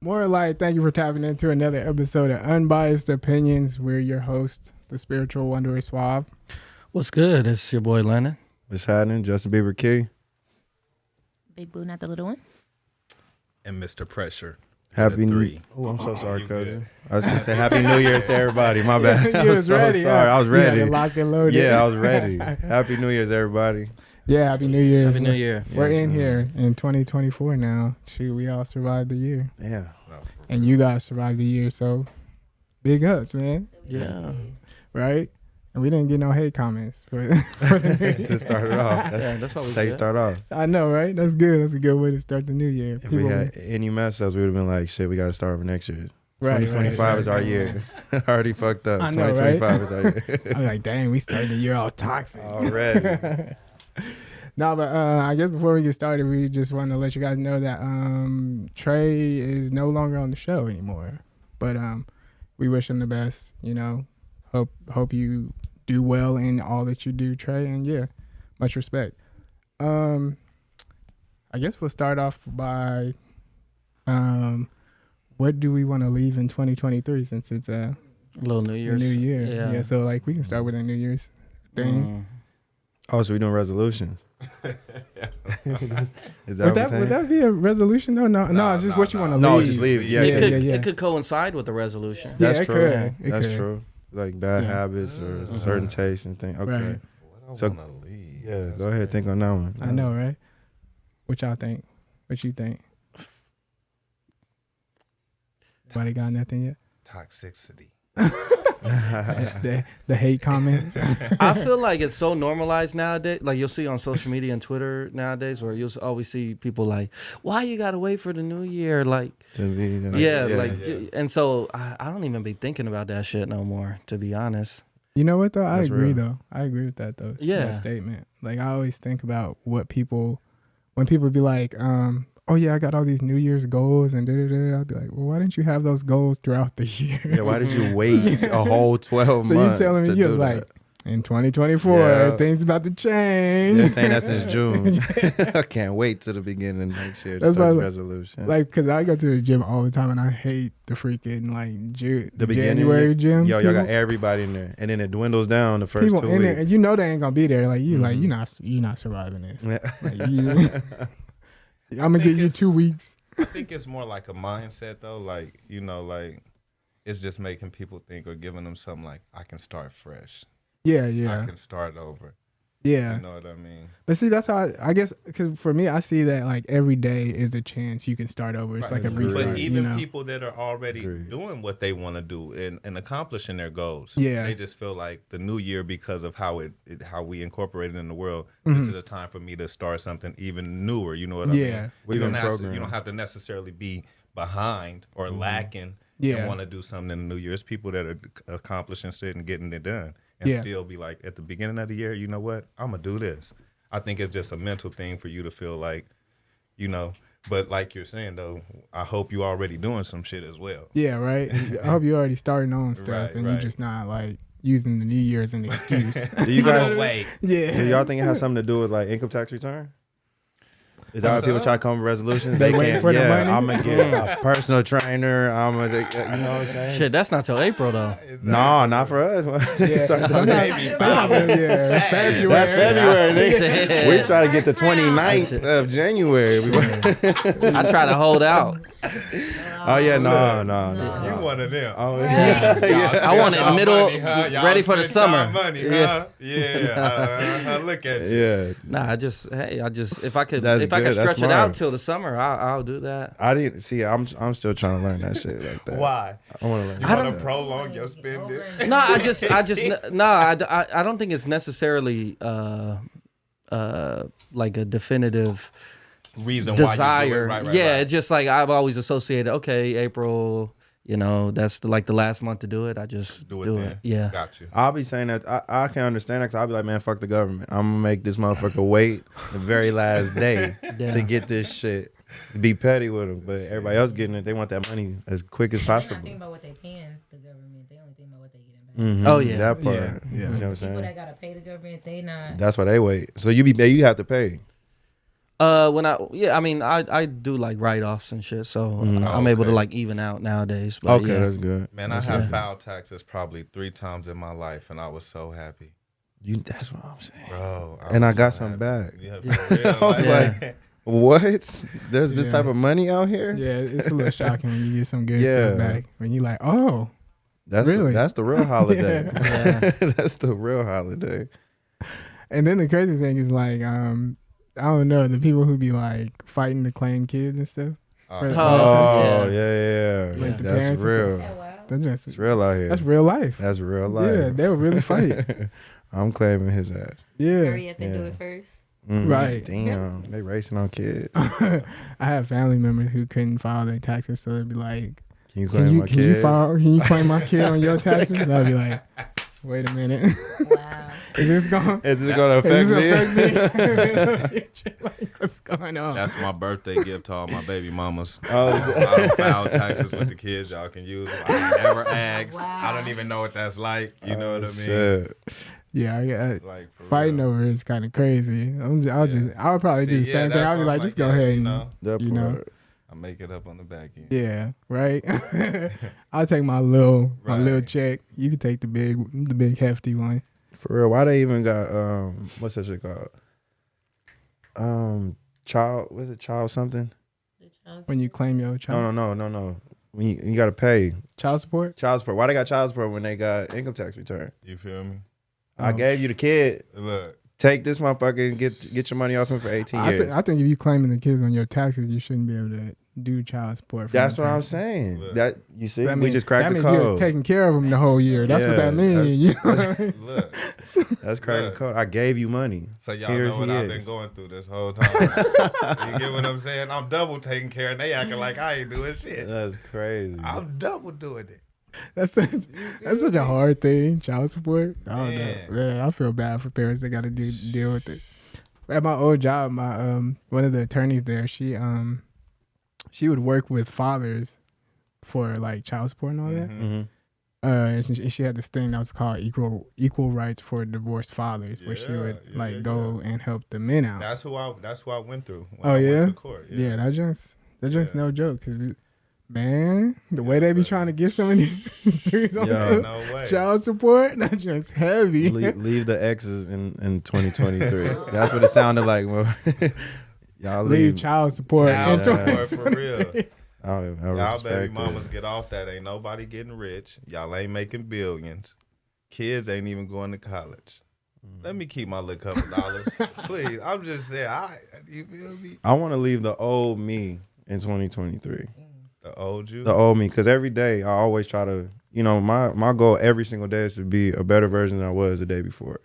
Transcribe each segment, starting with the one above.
More like, thank you for tapping into another episode of Unbiased Opinions. We're your host, the spiritual wanderer Suave. What's good? It's your boy Lenon. What's happening? Justin Bieber Key. Big Boo, not the little one. And Mr. Pressure. Happy New Year. Oh, I'm so sorry, cousin. I was going to say Happy New Year to everybody. My bad. I was so ready, sorry. I was ready. You locked and loaded. Yeah, I was ready. Happy New Year's, everybody. Yeah, Happy New Year. Happy New Year. We're in here in 2024 now. Shoot, we all survived the year. Yeah. And you guys survived the year, so big ups, man. Yeah. Right? And we didn't get no hate comments To start it off. That's always how you good. start off. I know, right? That's good. That's a good way to start the new year. If we had any mess ups, we would have been like, shit, we got to start over next year. Right, 2025 is our year. Already fucked up. I know, 2025 right? is our year. I'm like, dang, we started the year all toxic. Already. No, but I guess before we get started, we just want to let you guys know that Trey is no longer on the show anymore. But we wish him the best. You know, hope you do well in all that you do, Trey. And yeah, much respect. I guess we'll start off by what do we want to leave in 2023 since it's a little New Year's. New Year. Yeah. So like we can start with a New Year's thing. Oh, so we doing resolutions? Is that Would what we're saying? would that be a resolution though? No, it's just what you want to leave. No, just leave it. Yeah, It could coincide with the resolution. That's it true. could. It That's could. true. Like bad habits or certain tastes and things. Okay. Right. What So- I want to leave. Yeah, go ahead. Think on that one. I know, right? What y'all think? What you think? Anybody got nothing yet? Toxicity. the hate comments. I feel like it's so normalized nowadays. Like you'll see on social media and Twitter nowadays, where you'll always see people like, "Why you gotta wait for the new year?" Like, To be, yeah. And so I don't even be thinking about that shit no more. To be honest. You know what though? I That's agree real. though. I agree with that though. Yeah. That statement. Like I always think about what people, when people be like, oh yeah, I got all these New Year's goals and da-da-da. I'd be like, well, why didn't you have those goals throughout the year? Yeah, why did you wait a whole 12 So months? you telling me to you do was that? like, in 2024, Yeah. things about to change. They're saying that since June. I can't wait to the beginning of next year to That's start why- the resolution. Like, cause I go to the gym all the time and I hate the freaking like the beginning, January gym. Yo, y'all got people, everybody in there, and then it dwindles down the first people 2 in there, and weeks. you know they ain't gonna be there. Like you, like Mhm. you're not surviving this. Yeah. Like, I'm gonna get you 2 weeks. I think it's more like a mindset though. Like, you know, like it's just making people think or giving them something like, I can start fresh. Yeah, I yeah, can start over. yeah. You know what I mean? But see, that's how I guess. Cause for me, I see that like every day is a chance you can start over. It's like a Agreed. restart. But even you know? people that are already Agreed. doing what they want to do and accomplishing their goals, Yeah. they just feel like the new year, because of how how we incorporate it in the world, Mhm. this is a time for me to start something even newer. You know what I Yeah. mean? We've You been don't, have to, programmed. you don't have to necessarily be behind or lacking Yeah. and want to do something in the new year. It's people that are accomplishing shit and getting it done and Yeah. still be like, at the beginning of the year, you know what? I'm going to do this. I think it's just a mental thing for you to feel like, you know, but like you're saying though, I hope you already doing some shit as well. Yeah, right. I hope you're already starting on stuff, Right, and you're right. just not like using the New Year as an excuse. Do you guys? Wait. Yeah. Do y'all think it has something to do with like income tax return? Is that why What's people up? try to come with resolutions? They They waiting can't. for the Yeah, money? I'm gonna get a personal trainer. I'm gonna, you know what I'm saying? Shit, that's not till April though. No, not for us. Yeah. Start Sometimes- Maybe sometimes, yeah. February. That's February. Shit. Nigga. We try to get the 29th of January. I try to hold out. Oh yeah, no. You one of them. Oh Yeah. yeah. I want it Y'all middle, money, huh? Y'all ready for the spend y'all summer. money, Yeah. huh? Yeah. Look at you. Yeah. Nah, I just if I could That's if I could good. That's stretch it out smart. till the summer, I'll do that. I didn't see. I'm still trying to learn that shit like that. Why? I want to learn. You I want don't- to prolong your spending? No, I just no, I don't think it's necessarily like a definitive Reason desire. why you do it. Right, yeah, right. it's just like I've always associated. Okay, April. You know, that's like the last month to do it. I just do it. do then. it. Yeah. Got you. I'll be saying that I can understand that because I'll be like, man, fuck the government. I'm gonna make this motherfucker wait the very last day Yeah. to get this shit. Be petty with them, but everybody else getting it. They want that money as quick as They're not possible. thinking about what they paying the government. They only think about what they getting back. Mhm, Oh, yeah. that part. Yeah, You yeah. know what I'm People saying? that gotta pay the government, they not. That's why they wait. So you have to pay. I do like write-offs and shit, so I'm able to Okay. like even out nowadays. But Okay, yeah. that's good. Man, I have filed taxes probably 3 times in my life, and I was so happy. That's what I'm saying. Bro, And I was got so some happy. back. Yeah, for real. I was like, what? There's this Yeah. type of money out here? Yeah, it's a little shocking when you get some good Yeah. stuff back. When you're like, oh, That's really? that's the real holiday. Yeah. That's the real holiday. And then the crazy thing is like, I don't know, the people who be like fighting to claim kids and stuff. For- Oh, yeah. yeah. Like the That's parents and real. Oh, wow. That's just, It's real out here. that's real life. That's real life. Yeah, they will really fight. I'm claiming his ass. Yeah. Hurry up and do Yeah. it first. Right. Damn. They racing on kids. I have family members who couldn't file their taxes, so they'd be like, Can you claim my can kid? you claim my kid on your taxes? And I'd be like, wait a minute. Wow. Is this going Is this gonna affect me? Like, what's going on? That's my birthday gift to all my baby mamas. Oh, I don't file taxes with the kids. Y'all can use them. I never asked. Wow. I don't even know what that's like. You know what I mean? Shit. Yeah, Like for fighting real. over is kind of crazy. I would probably do the same thing. that's I'd be what like, I'm just go yeah, ahead you and, know, That you know. part. I make it up on the back end. Yeah, right. I'll take my little Right. check. You can take the big hefty one. For real. Why they even got what's that shit called? Child, what's it, child something? When you claim your child No. When you gotta pay child support. child support. Why they got child support when they got income tax return? You feel me? I gave you the kid. Look, Take this motherfucker and get your money off him for 18 years. I think if you claiming the kids on your taxes, you shouldn't be able to do child support. For That's them what I'm parents. saying. Look. That you see, That we means- just cracked that the means you was code. taking care of them the whole year. That's what Yeah, that means. You know what I mean? look. That's cracked Look. the code. I gave you money. So y'all Here know what he I've is. been going through this whole time. You get what I'm saying? I'm double taking care, and they acting like I ain't doing shit. That's crazy. I'm double doing it. That's such a hard thing. Child support. I don't Man. know. Yeah, I feel bad for parents that got to deal with it. At my old job, my one of the attorneys there, she would work with fathers for like child support and all that. Mm-hmm. And she had this thing that was called equal rights for divorced fathers, where she would go and help the men out. That's who I went through. When Oh, I yeah? went to court. Yeah, that junk's Yeah. no joke. Cause man, the way they be trying to get some of these dudes on Yeah. the No way. child support, that junk's heavy. leave the exes in 2023. That's what it sounded like. Y'all Leave child support. Child And so- support for real. I Y'all baby respect mamas it. get off that. Ain't nobody getting rich. Y'all ain't making billions. Kids ain't even going to college. Let me keep my little couple dollars. Please. I'm just saying, you feel me? I want to leave the old me in 2023. The old you? The old me, because every day I always try to, my goal every single day is to be a better version than I was the day before.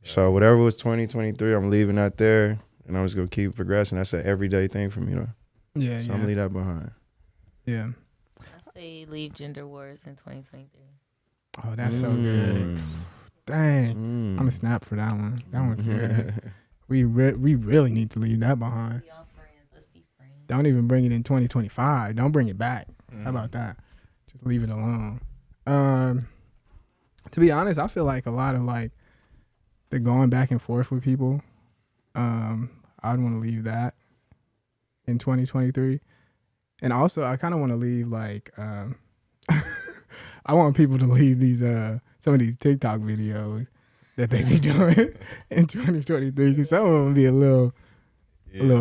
So whatever was 2023, I'm leaving that there, and I'm just gonna keep progressing. That's an everyday thing for me, though. Yeah, So I'm gonna leave that behind. yeah. I say leave gender wars in 2023. Oh, that's so good. Dang, I'm Mm. gonna snap for that one. That one's good. we really need to leave that behind. Be all friends. Let's be friends. Don't even bring it in 2025. Don't bring it back. How about that? Just leave it alone. To be honest, I feel like a lot of like the going back and forth with people. I'd want to leave that in 2023, and also I kind of want to leave like I want people to leave these some of these TikTok videos that they be doing in 2023 because some of them be a little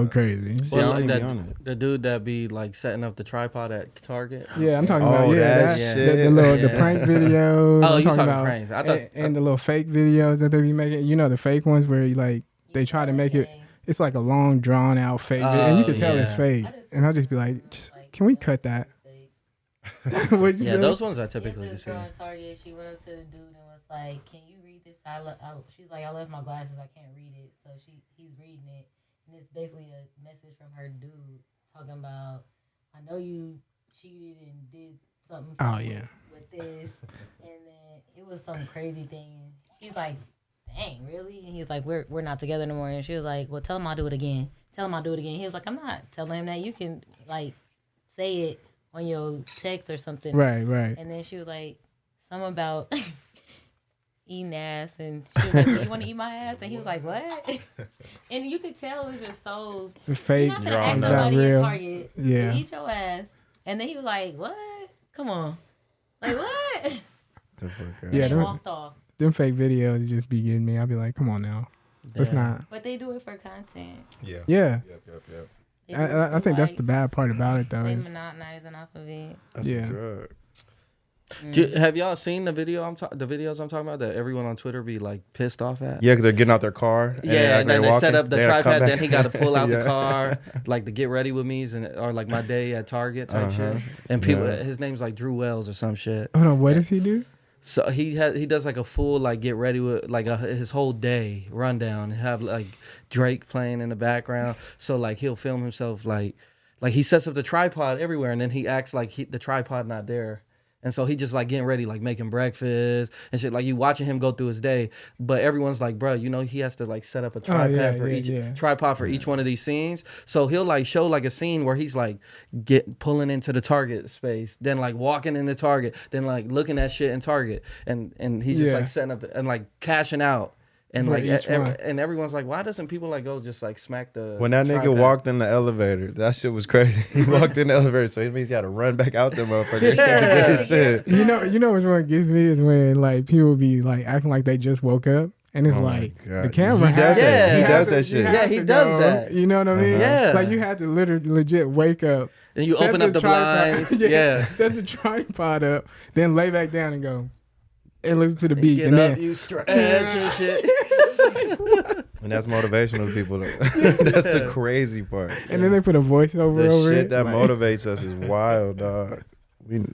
crazy. See, I Well, don't like even be on it. the dude that be like setting up the tripod at Target. Yeah, I'm talking Oh, about that shit. the Yeah. prank videos. Oh, I'm you talking about pranks. I thought- and the little fake videos that they be making. You know the fake ones where you like they try to make it. It's like a long drawn out fake video, and you can tell it's yeah. fake. And I'll just be like, can we cut that? What'd you Yeah, say? those ones I Yes, typically this see. girl in Target, she went up to the dude and was like, "Can you read this?" She's like, "I left my glasses. I can't read it." So he's reading it, and it's basically a message from her dude talking about, "I know you cheated and did something Oh, yeah. with this," and then it was some crazy thing. And she's like, "Dang, really?" And he's like, "We're not together anymore." And she was like, "Well, tell him I'll do it again. Tell him I'll do it again." He was like, "I'm not telling him that. You can like say it on your text or something." Right. And then she was like, something about eating ass, and she was like, "Do you want to eat my ass?" And he was like, "What?" And you could tell it was just so fake. You're not gonna ask Not somebody real. in Target Yeah. to eat your ass, and then he was like, "What? Come on, like what?" The fuck out. Yeah, And them- they walked off. Them fake videos just be getting me. I'll be like, come on now. Let's Yeah. not. But they do it for content. Yeah. Yeah. Yep. They do it I for think that's likes. the bad part about it, though. They Is, monotonizing off of it. That's Yeah. a drug. Have y'all seen the videos I'm talking about that everyone on Twitter be like pissed off at? Yeah, because they're getting out their car. Yeah, and then they set up the They gotta come tripod. back. Then he got to pull out Yeah. the car, like the get ready with me's, or like my day at Target type Uh-huh. shit. And people, Yeah. his name's like Drew Wells or some shit. hold on, what does he do? So he does like a full like get ready with like his whole day rundown. Have like Drake playing in the background. So like he'll film himself like he sets up the tripod everywhere, and then he acts like the tripod not there. And so he just like getting ready, like making breakfast and shit. Like you watching him go through his day, but everyone's like, bro, you know, he has to like set up a tripod for each tripod for each one of these scenes. So he'll like show like a scene where he's like pulling into the Target space, then like walking in the Target, then like looking at shit in Target, and he's just like setting up and like cashing out. And For like each one. and everyone's like, why doesn't people like go just like smack the When that nigga tripod? walked in the elevator, that shit was crazy. He walked in the elevator, so it means he had to run back out there, motherfucker. Yeah. Shit. You know which one gets me is when like people be like acting like they just woke up, and it's Oh my like God. the camera. He does that. you He have does to- that you shit. have Yeah, he to does go, that. You know what I mean? Yeah. Like you have to literally legit wake up. And you set open up the tripod- blinds. Yeah. Set the tripod up, then lay back down and go and listen to the beat, Get and up, then you stretch and shit. And that's motivational to people. That's the crazy part. and then they put a voiceover The over shit it. that like- motivates us is wild, dog.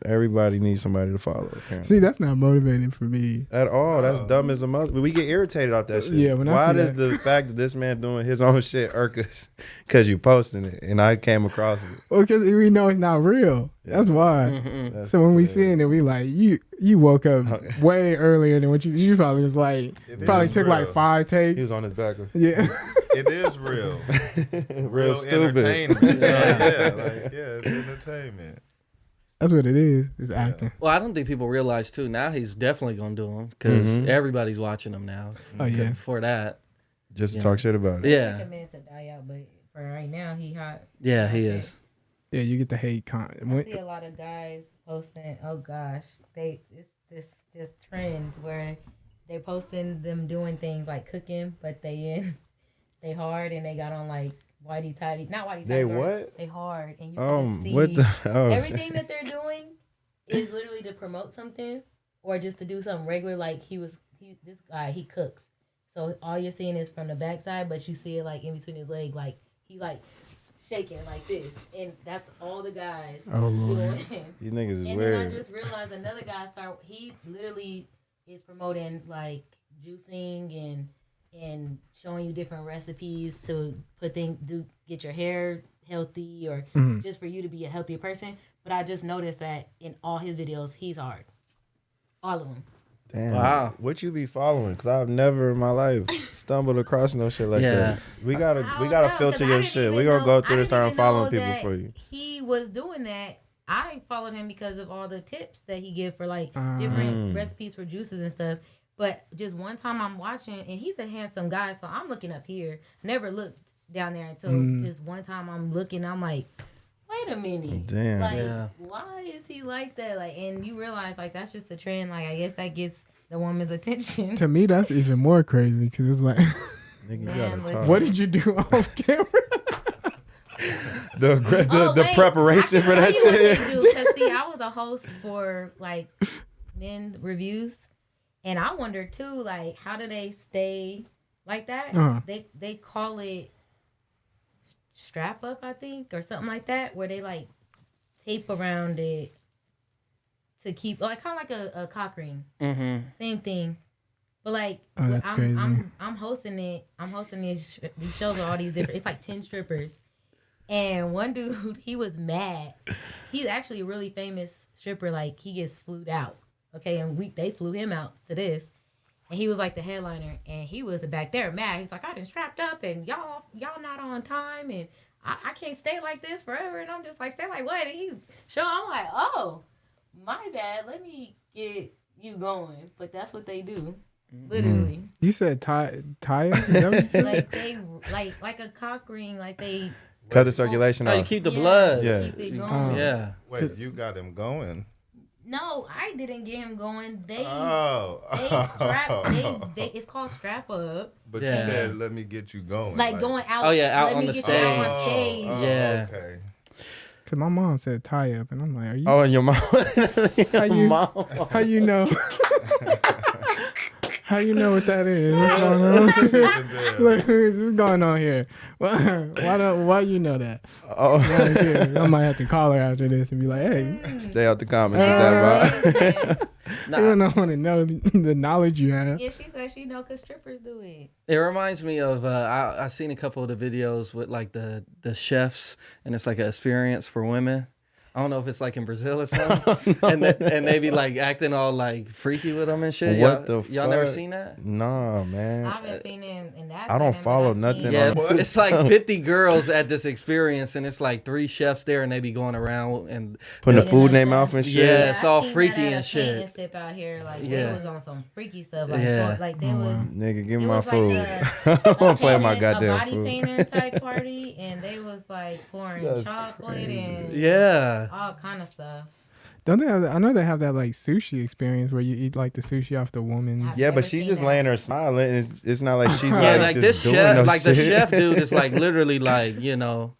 Everybody needs somebody to follow. Apparently. See, that's not motivating for me. At all. That's dumb as a mother. We get irritated off that shit. Yeah, when I Why see does the fact that this man doing his own shit irk us? Because you posting it, and I came across it. Well, because we know it's not real. That's why. That's So when we crazy. seeing it, we like you woke up way earlier than what you probably was like. It Probably is took real. like 5 takes. He was on his back. Yeah. It is real. Real stupid. Entertainment. Yeah, it's entertainment. That's what it is. It's acting. Well, I don't think people realize too. Now he's definitely gonna do them because everybody's watching him now. Oh, yeah. For that, Just to Yeah. talk shit about it. yeah, Recommend to die out, but for right now, he hot. yeah, he is. Yeah, you get the hate I see a lot of guys posting. Oh gosh, it's this just trend where they're posting them doing things like cooking, but they hard and they got on like whitey tighty, not whitey tighty. They what? They hard, and you can just see What the? Oh, everything that they're doing is literally to promote something or just to do something regular. Like this guy, he cooks, so all you're seeing is from the backside, but you see it like in between his leg, like he like shaking like this, and that's all the guys Oh, Lord. doing. These niggas is And then I weird. just realized another guy he literally is promoting like juicing and showing you different recipes to get your hair healthy or just for you to be a healthier person. But I just noticed that in all his videos, he's hard. All of them. Damn. Wow. What you be following? Because I've never in my life stumbled across no shit like Yeah. that. We I gotta don't filter know, 'cause I your didn't shit. even We gonna know- go I through and didn't start even following know people that for you. He was doing that. I followed him because of all the tips that he give for like different recipes for juices and stuff. But just one time I'm watching, and he's a handsome guy, so I'm looking up here. Never looked down there until this one time I'm looking. I'm like, wait a minute, Damn. like Yeah. why is he like that? Like, and you realize like that's just a trend. Like, I guess that gets the woman's attention. To me, that's even more crazy because it's like, Nigga, you Man, gotta listen. talk. what did you do off camera? The Oh, wait, preparation I for can that tell you what shit. they do, 'cause see, I was a host for like men reviews, and I wonder too, like, how do they stay like that? Uh-huh. They call it strap up, I think, or something like that, where they like tape around it to keep like kind of like a cock ring, same thing. But like, Oh, that's crazy. I'm hosting it. I'm hosting these shows with all these different. It's like 10 strippers. And one dude, he was mad. He's actually a really famous stripper. Like, he gets flued out. Okay, and they flew him out to this. And he was like the headliner. And he was back there mad. He's like, I done strapped up and y'all not on time. And I can't stay like this forever. And I'm just like, stay like what? And he's showing. I'm like, oh, my bad. Let me get you going. But that's what they do. Literally. You said Taya? Is that what you said? Like they like a cock ring, like they Cut the circulation Oh, you off. keep the blood. Yeah. keep it going. Yeah. Wait, you got him going? No, I didn't get him going. They Oh. strap they it's called strap up. But Yeah. you said, let me get you going. Like going out. Oh, yeah, out let on me the get you out on Oh, stage. oh, Yeah. Okay. Cause my mom said tie up, and I'm like, are you? Oh, and your mom. How you- Mom. How you know? How you know what that is? What's going on? Look, what's going on here? Why you know that? Oh, I might have to call her after this and be like, hey, stay out the comments with that, bro. even though I want to know the knowledge you have. Yeah, she said she know because strippers do it. It reminds me of I seen a couple of the videos with like the chefs, and it's like an experience for women. I don't know if it's like in Brazil or something, and they be like acting all like freaky with them and shit. What y'all never fuck? seen that? Nah, man. I haven't seen it in that. I don't setting, but follow I've nothing seen- Yeah, on- it's like 50 girls at this experience, and it's like 3 chefs there, and they be going around and Putting the Yeah, food in their that's- mouth and shit. Yeah, it's I all seen freaky that at and a shit. paint and sip out here, like Yeah. they was on some freaky stuff, like Yeah. like they was. Nigga, give me It my was food. like I don't play with my a goddamn body food. painting type party, and they was like pouring That's chocolate crazy. and Yeah. all kind of stuff. Don't they have? I know they have that like sushi experience where you eat like the sushi off the woman's. I've Yeah, never but she's seen just that. laying there smiling. It's not like she's Yeah, like, like just this doing chef, no like the shit. chef dude is like literally like, you know,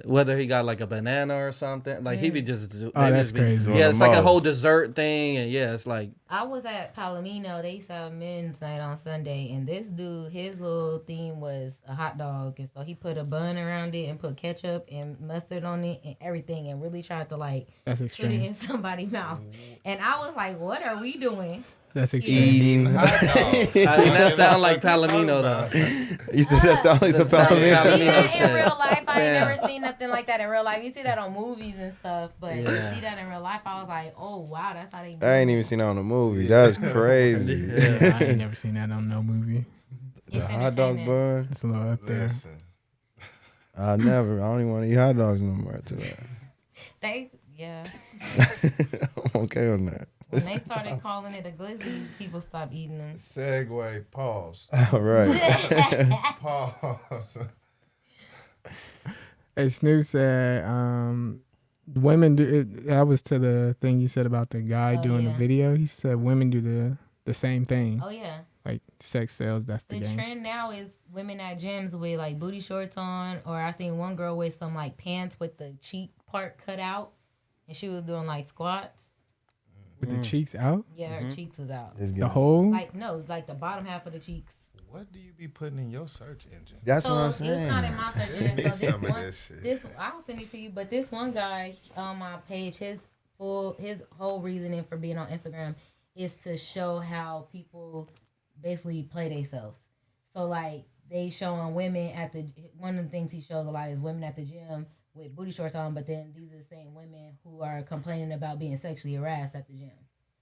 whether he got like a banana or something, like he be just. Oh, they that's just be- crazy. Yeah, it's like a whole Most. dessert thing, and yeah, it's like I was at Palomino. They used to have men's night on Sunday, and this dude, his little theme was a hot dog, and so he put a bun around it and put ketchup and mustard on it and everything, and really tried to like That's put it extreme. in somebody's mouth. And I was like, "What are we doing?" That's extreme. Eating. I mean that sound like Palomino though. You said that sounds like some That sound like Palomino. See that shit. in real life? I ain't Yeah. never seen nothing like that in real life. You see that on movies and stuff, but Yeah. you see that in real life, I was like, "Oh wow, that's how they do I ain't it." even seen that on the movie. That's crazy. Yeah. I ain't never seen that on no movie. The It's hot dog entertaining. bun. It's a little up there. Listen. I don't even want to eat hot dogs no more after that. Yeah. I'm okay on that. When they started calling it a glizzy, people stopped eating them. Segue. Pause. All right. Pause. Hey, Snoop said, women do it. That was to the thing you said about the guy Oh, doing yeah. the video. He said women do the same thing. Oh yeah. Like sex sales, that's the The game. trend now is women at gyms with like booty shorts on, or I seen one girl with some like pants with the cheek part cut out, and she was doing like squats. With the cheeks out, Yeah, her cheeks was out. It's the good. whole. Like no, like the bottom half of the cheeks. What do you be putting in your search engine? That's So what I'm it's not in saying. my search Send me engine. So some of that this shit. one, this I'll send it to you. But this one guy on my page, his whole reasoning for being on Instagram is to show how people basically play themselves. So like they showing women at the one of the things he shows a lot is women at the gym with booty shorts on, but then these are the same women who are complaining about being sexually harassed at the gym.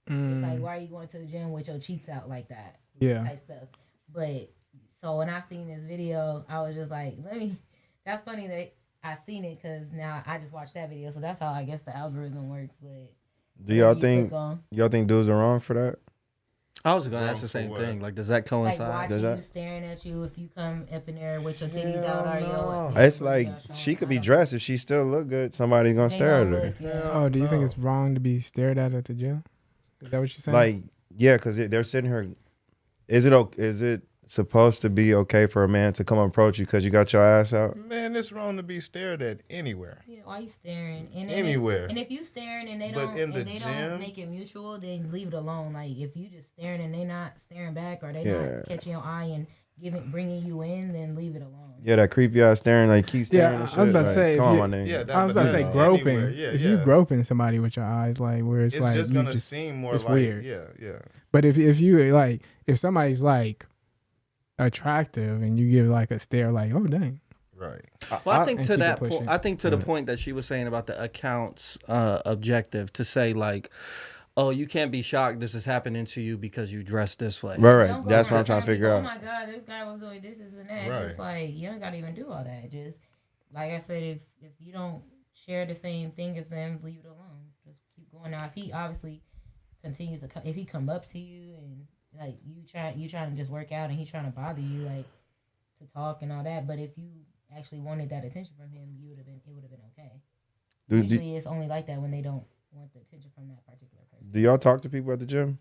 It's like, why are you going to the gym with your cheeks out like that? Yeah. Type stuff. But so when I seen this video, I was just like, that's funny that I seen it because now I just watched that video. So that's how I guess the algorithm works. But Do y'all whatever you think click on, dudes are wrong for that? I was gonna Wrong ask the for same what? thing. Like, does that like coincide? watching Does you that- staring at you if you come up in there with your titties Hell out or no. your It's like she could be dressed. If she still look good, somebody's gonna stare at her. Oh, do you think No. it's wrong to be stared at the gym? Is that what you're saying? Like, yeah, because they're sitting here. Is it supposed to be okay for a man to come approach you because you got your ass out? Man, it's wrong to be stared at anywhere. Yeah, why you staring? And Anywhere. And if you staring and they But don't, in the and they gym- don't make it mutual, then leave it alone. Like if you just staring and they not staring back or they Yeah. not catching your eye and bringing you in, then leave it alone. Yeah, that creepy ass staring, like keep staring. Yeah, and I was shit. about to like, say, if come on, you- my name. Yeah, that, I was but about to say that's groping. anywhere. Yeah, if yeah. you groping somebody with your eyes, like where it's, it's like just you gonna just, seem more it's like weird. yeah. But if you like, if somebody's like attractive and you give like a stare, like oh dang, Right. Well, I think and to keep it that pushing. point, I think to the Right. point that she was saying about the account's objective to say like, oh, you can't be shocked this is happening to you because you dress this way. Right, Don't go that's what around I'm trying to telling figure people, out. Oh my God, this guy was doing this and that. Right. It's just like you don't gotta even do all that. Just like I said, if you don't share the same thing as them, leave it alone. Just keep going. Now, if he obviously continues to, if he come up to you and like you trying to just work out and he's trying to bother you like to talk and all that. But if you actually wanted that attention from him, it would have been okay. Usually it's only like that when they don't want the attention from that particular person. Do y'all talk to people at the gym?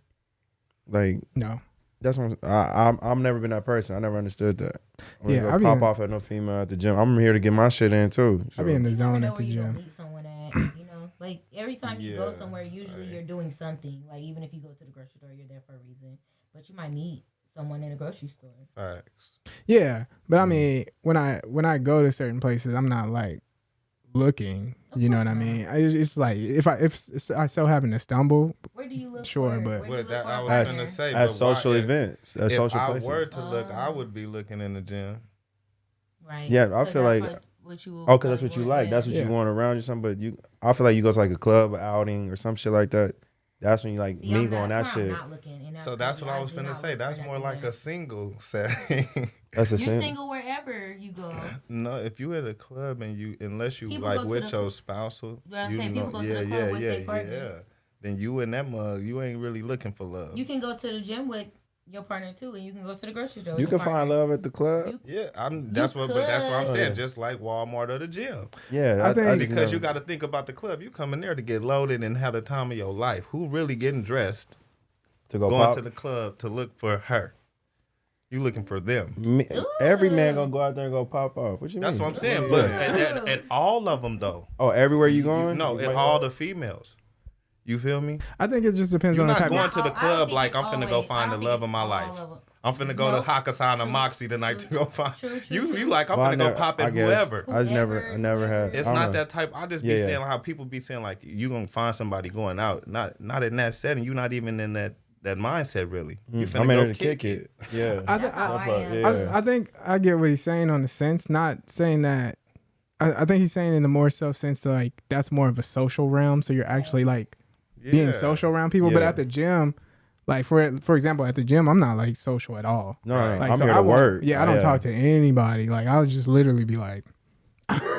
Like, No. that's what I'm never been that person. I never understood that. Yeah, I pop off at no female at the gym. I'm here to get my shit in too. I be in the You never zone know at the where you gonna gym. meet someone at, you know, like every time you go Yeah, somewhere, usually right. you're doing something. Like even if you go to the grocery store, you're there for a reason. But you might meet someone in a grocery store. Facts. Yeah, but I mean, when I go to certain places, I'm not like looking. Of You know course what I not. mean? It's like if I so happen to stumble, Where do you look Sure, for? but- Where do you Well, look that for a I was partner? gonna say, At but social why, events, at If social I places. were to look, I would be looking in the gym. Right. Yeah, I 'Cause feel that's like- what you. Oh, cause that's what you like. yeah. That's what Yeah. you want around you. Something, but I feel like you go to like a club outing or some shit like that. That's when you like See, me I'm going not, that where I'm shit. not looking, and So that's crazy. what I was do finna not say. look That's for more nothing like there. a single setting. That's a You're sin. single wherever you go. No, if you at a club and unless you People like go to with the- your spousal, Well, I'm you saying know, people go to the club with their yeah. partners. Then you in that mug, you ain't really looking for love. You can go to the gym with your partner too, and you can go to the grocery store. You with your can find partner. love at the club. You- Yeah, that's what I'm could. saying. Just like Walmart or the gym, Yeah, I think- just because know. you got to think about the club. You come in there to get loaded and have the time of your life. Who really getting dressed, to go going pop. to the club to look for her? You looking for them. Every man gonna go out there and go pop off. What you That's mean? what I'm saying. Yeah. But at all of them though, Oh, everywhere you going? no, Wait, at all the females. You feel me? I think it just depends You're on the not type. going of... to the I don't club think like it's I'm finna go always- find I the don't love think of my it's life. all of 'em. I'm finna go to Nope. Hakkasan and True. Moxie tonight to go find True, you like I'm Well, I finna go never- pop I at guess. whoever. I never had. It's I don't not know. that type. I just be Yeah, yeah. saying how people be saying like you gonna find somebody going out. Not in that setting. You're not even in that mindset really. You finna I'm in go there to kick it. Yeah. I, That's how I am. Yeah. I think I get what he's saying on the sense, not saying that. I think he's saying in the more so sense that like that's more of a social realm. So you're actually like being Yeah. social around people. But Yeah. at the gym, like for example, at the gym, I'm not like social at all. No, Like, I'm so here I to won't- work. Yeah, I don't talk to anybody. Like I'll just literally be like,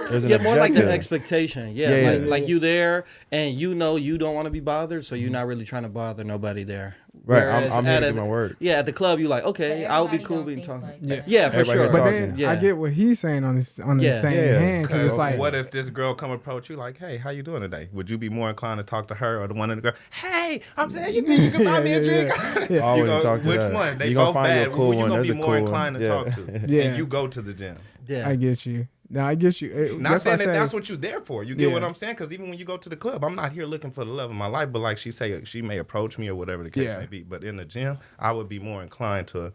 There's an Yeah, more like the objective. expectation. Yeah, Yeah, like, yeah. like you there, and you know you don't want to be bothered, so you're not really trying to bother nobody there. Right, Whereas I'm here to at do my work. Yeah, at the club, you like, okay, But I would be everybody cool don't being think talking. like Yeah. that. Yeah, for Everybody sure. but talking. then Yeah. I get what he's saying on the Yeah. same Yeah. hand because it's Cause like, what if this girl come approach you like, hey, how you doing today? Would you be more inclined to talk to her or the one of the girl? Hey, I'm saying you think you can buy me a drink? Yeah. I You wouldn't know, talk to which that. one? They You gonna both find you a bad. cool Who you one. gonna There's be a more cool inclined one. to Yeah. talk to? Yeah. And you go to the gym. Yeah, I get you. Now I get you. Not That's saying why I that say- that's what you're there for. You get Yeah. what I'm saying? Because even when you go to the club, I'm not here looking for the love of my life. But like she may approach me or whatever the case Yeah. may be. But in the gym, I would be more inclined to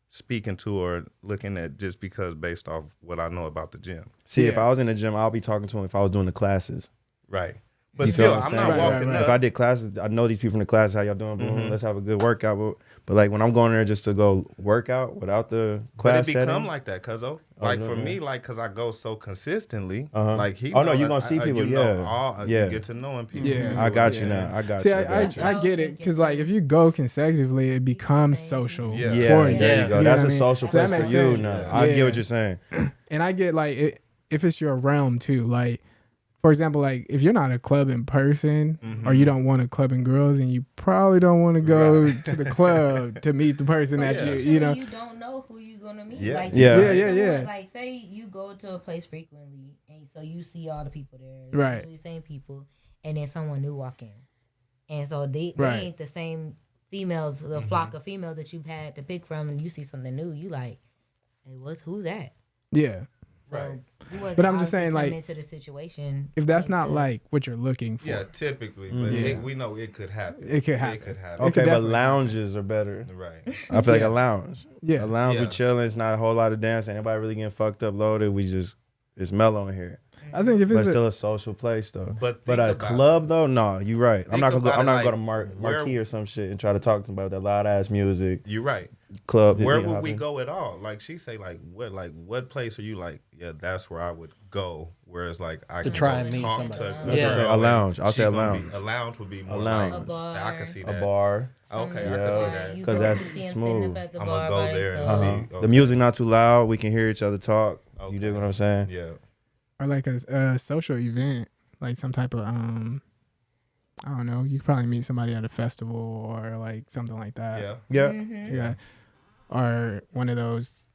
speaking to or looking at just because based off what I know about the gym. See, if Yeah. I was in the gym, I'll be talking to him if I was doing the classes. Right. But You feel still, what I'm I'm saying? not Right, walking right, up. If I did classes, I know these people from the class. How y'all doing? Boom, let's have a good workout. But like when I'm going there just to go work out without the But class it become setting, like that, cuzzo. Like no, for yeah. me, like cause I go so consistently, Uh-huh. like he. Oh, no, know you that gonna see people, You know yeah. all, Yeah. You get to knowing people. Yeah. You I got know you what I'm now. I got See, you. I got you. I get it because like if you go consecutively, it becomes social Yeah. Yeah, for you. there Yeah. you go. You know That's what a I mean? social So that place for makes you sense. now. Yeah. I get Yeah. what you're saying. And I get like if it's your realm too. Like for example, like if you're not a club in person or you don't want to club in girls, and you probably don't want to go to the club to meet the person that yeah. you know. You don't know who you're gonna meet. Yeah. Like, Yeah. Yeah, yeah, someone- yeah. Like, say you go to a place frequently, and so you see all the people there, Right. usually the same people, and then someone new walk in, and so they Right. ain't the same females, the flock of females that you've had to pick from, and you see something new, you like, hey, who's that? Yeah. So, Right. you wasn't But I'm just obviously saying, coming like, into the situation. If that's not into- like what you're looking for, Yeah, typically, but Yeah. we know it could happen. It could happen. It could happen. It could Okay, but definitely lounges are better. Right. I feel like Yeah. a lounge. Yeah. A lounge Yeah. we chilling. It's not a whole lot of dancing. Anybody really getting fucked up, loaded. It's mellow in here. I think if But it's it's a, still a social place though. But But think at a about club though, no, you're right. I'm Think not gonna go. about I'm it not gonna like, go to where- Marquee or some shit and try to talk to somebody with that loud ass music. You're right. Club. Where you know, would we hopping. go at all? Like she say, what place are you like? Yeah, that's where I would go. Whereas like I To can try go and meet talk somebody. to That's what I say, girl a and lounge. I'll she say a gonna lounge. A lounge would be more lounge. like A bar. I can see that. A bar. Okay, I Yeah. can see that. You 'Cause go that's to see 'em smooth. sitting up at the I'ma bar go by there and themselves. see. Okay. The music not too loud. We can hear each other talk. Okay. You dig what I'm saying? Yeah. or like a social event, like some type of I don't know. You could probably meet somebody at a festival or like something like that. Yeah. Yeah. Mm-hmm. Yeah. Or one of those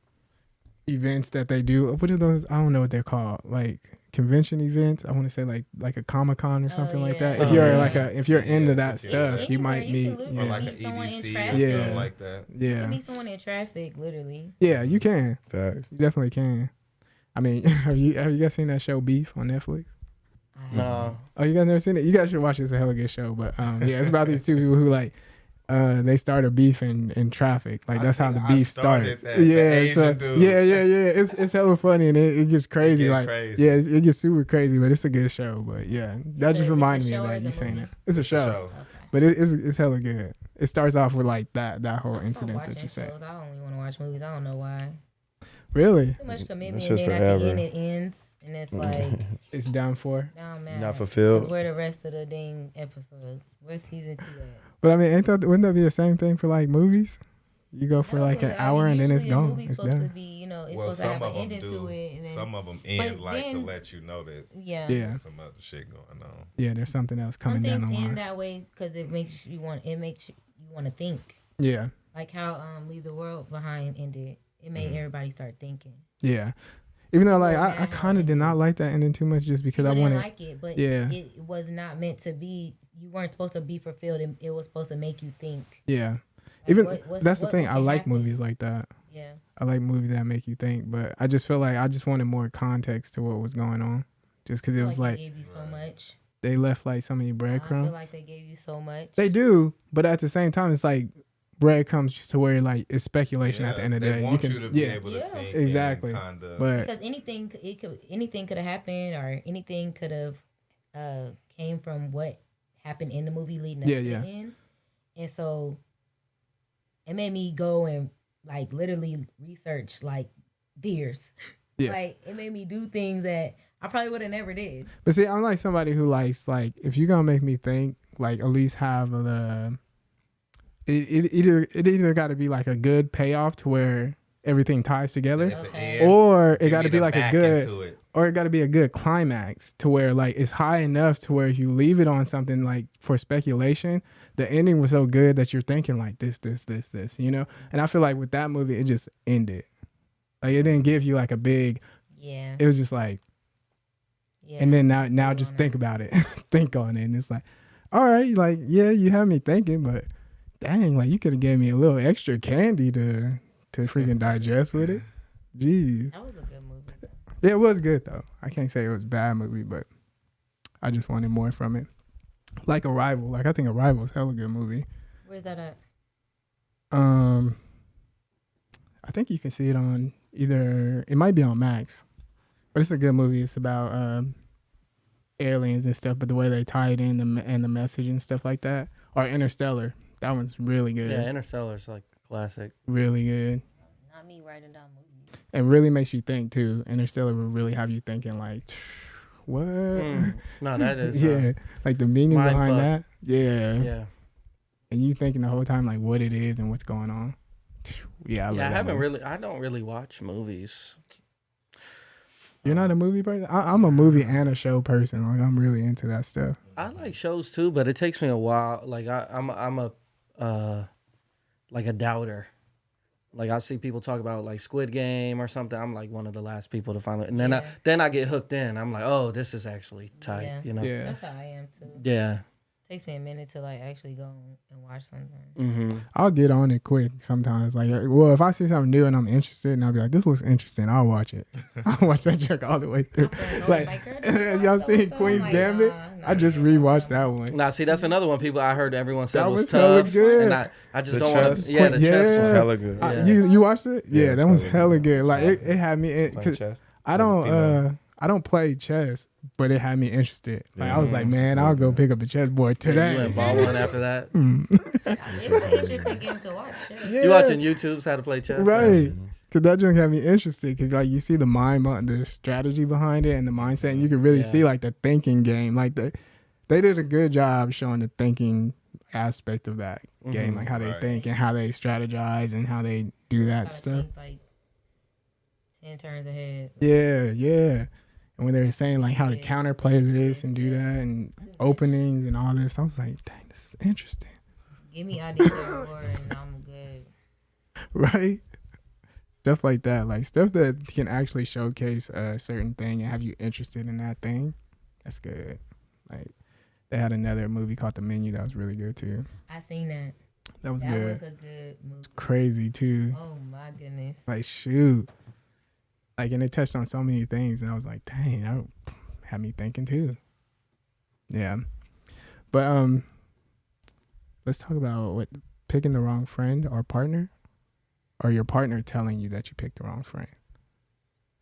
events that they do. What are those? I don't know what they're called. Like convention events. I want to say like a Comic-Con or Oh, something like that. yeah. If you're Oh, like yeah. if you're into that If you're- stuff, you Anywhere, might you meet. can literally Or Yeah. like meet an someone in EDC or traffic. Yeah. something like that. You Yeah. can meet someone in traffic, literally. Yeah, you can. Facts. You definitely can. I mean, have you guys seen that show Beef on Netflix? No. Oh, you guys never seen it? You guys should watch it. It's a hella good show. But yeah, it's about these two people who like they start a beef in traffic. Like I that's how think the I beef started starts. that. The Yeah, Asian dude. yeah. It's hella funny and it gets crazy. get Like crazy. yeah, it gets super crazy, but it's a good show. But yeah, that just it's a reminded me show of or that. it's a You saying movie? that? It's a show, So, Okay. but it's hella good. It starts off with like that whole I incident stop that you watching said. shows. I only want to watch movies. I don't know why. Really, Too much commitment, That's and just then at the forever. end it ends, and it's like, it's done for. now I'm It's mad. not 'Cause fulfilled. where the rest of the dang episodes? Where's season 2 at? But I mean, wouldn't that be the same thing for like movies? You go for No, like an 'cause, hour and then it's usually a gone. movie's It's supposed to done. be, you know, it's well, supposed to have some an of them ending do. to it, and then Some of them end But like to then- let you know that Yeah, there's some other shit going on. yeah. There's something else some coming down things the end line. that way because it makes you want to think. Yeah, Like how Leave the World Behind ended. It made everybody start thinking. yeah. Even though like Well, I now kind of did not like that ending too much, just because People I didn't wanted. like it, but Yeah. it was not meant to be. You weren't supposed to be fulfilled. It was supposed to make you think. Yeah, Like, even what's- that's the what thing. I can like happen? movies like that. Yeah. I like movies that make you think, but I just feel like I just wanted more context to what was going on, just because it I was they like gave you so much. they left like so many I breadcrumbs. feel like they gave you so much. They do, but at the same time, it's like breadcrumbs just to where like it's speculation at the end of the they day. want can, you to be yeah, able to Yeah. think Exactly. and kind of. but Because anything could have happened, or anything could have came from what happened in the movie leading up Yeah, to yeah. the end, and so it made me go and like literally research like deers. Yeah. Like it made me do things that I probably would have never did. But see, I'm like somebody who likes like if you're gonna make me think, like at least have the it either got to be like a good payoff to where everything ties together, At the Okay. end, or it give got me to be the like a back good, into it. or it got to be a good climax to where like it's high enough to where if you leave it on something like for speculation, the ending was so good that you're thinking like this, you know. And I feel like with that movie, it just ended. Like it didn't give you like a big. Yeah. It was just like. Yeah. And then now Go just on think about it. Think on it. And it's like, all right, like, yeah, you have me thinking, but dang, like you could have gave me a little extra candy to freaking digest with it. Jeez. That was a good movie. Though. Yeah, it was good though. I can't say it was a bad movie, but I just wanted more from it. Like Arrival. Like I think Arrival is a hella good movie. Where's that at? I think you can see it on it might be on Max. But it's a good movie. It's about aliens and stuff, but the way they tie it in and the message and stuff like that. Or Interstellar. That one's really good. Yeah, Interstellar's like classic. Really good. Not me writing down movies. And really makes you think too. Interstellar will really have you thinking like, what? No, that is yeah. Like the meaning mind behind fuck. that. Yeah. yeah. And you thinking the whole time like what it is and what's going on. Yeah, I love that movie. I don't really watch movies. You're not a movie person? I'm a movie and a show person. Like I'm really into that stuff. I like shows too, but it takes me a while. Like I'm a like a doubter. Like I see people talk about like Squid Game or something. I'm like one of the last people to find it, and then I get hooked in. I'm like, oh, this is actually tight. Yeah. You know? Yeah. That's how I am too. Yeah. Takes me a minute to like actually go and watch something. Mm-hmm. I'll get on it quick sometimes. Like, well, if I see something new and I'm interested, and I'll be like, "This looks interesting," I'll watch it. I'll watch that joke all the way through. Like, y'all seen Queen's Gambit? I just rewatched that one. Now, see, that's another one. I heard everyone said That was was hella tough, good. and I just The don't want chess? to. Yeah, the chess. Yeah. It's one. hella good. Yeah. You watched it? Yeah, Yeah, that it's was hella hella good. good. Like Chess. it had me. Playing 'Cause chess. I don't play chess, but it had me interested. Like I was like, Yeah. man, I'll go pick up a chessboard You today. went ball one after that. It's an interesting game to watch. Shit. You watching YouTube's how to play chess? Right. Cause that joke had me interested. Cause like you see the the strategy behind it and the mindset, and you can really Yeah. see like the thinking game. Like they did a good job showing the thinking aspect of that game, like how they Right. think and how they strategize and how they do that Gotta stuff. think, like 10 turns ahead. Yeah. And And when they were saying like how to Yes. counterplay this and do Yes. that and openings and all this, I was like, dang, this is interesting. Give me ideas more and I'm good. Right? Stuff like that. Like stuff that can actually showcase a certain thing and have you interested in that thing. That's good. Like they had another movie called The Menu that was really good too. I seen that. That was That good. was a good movie. Crazy too. Oh my goodness. Like shoot. Like and it touched on so many things and I was like, dang, that had me thinking too. Yeah. But let's talk about what picking the wrong friend or partner, or your partner telling you that you picked the wrong friend.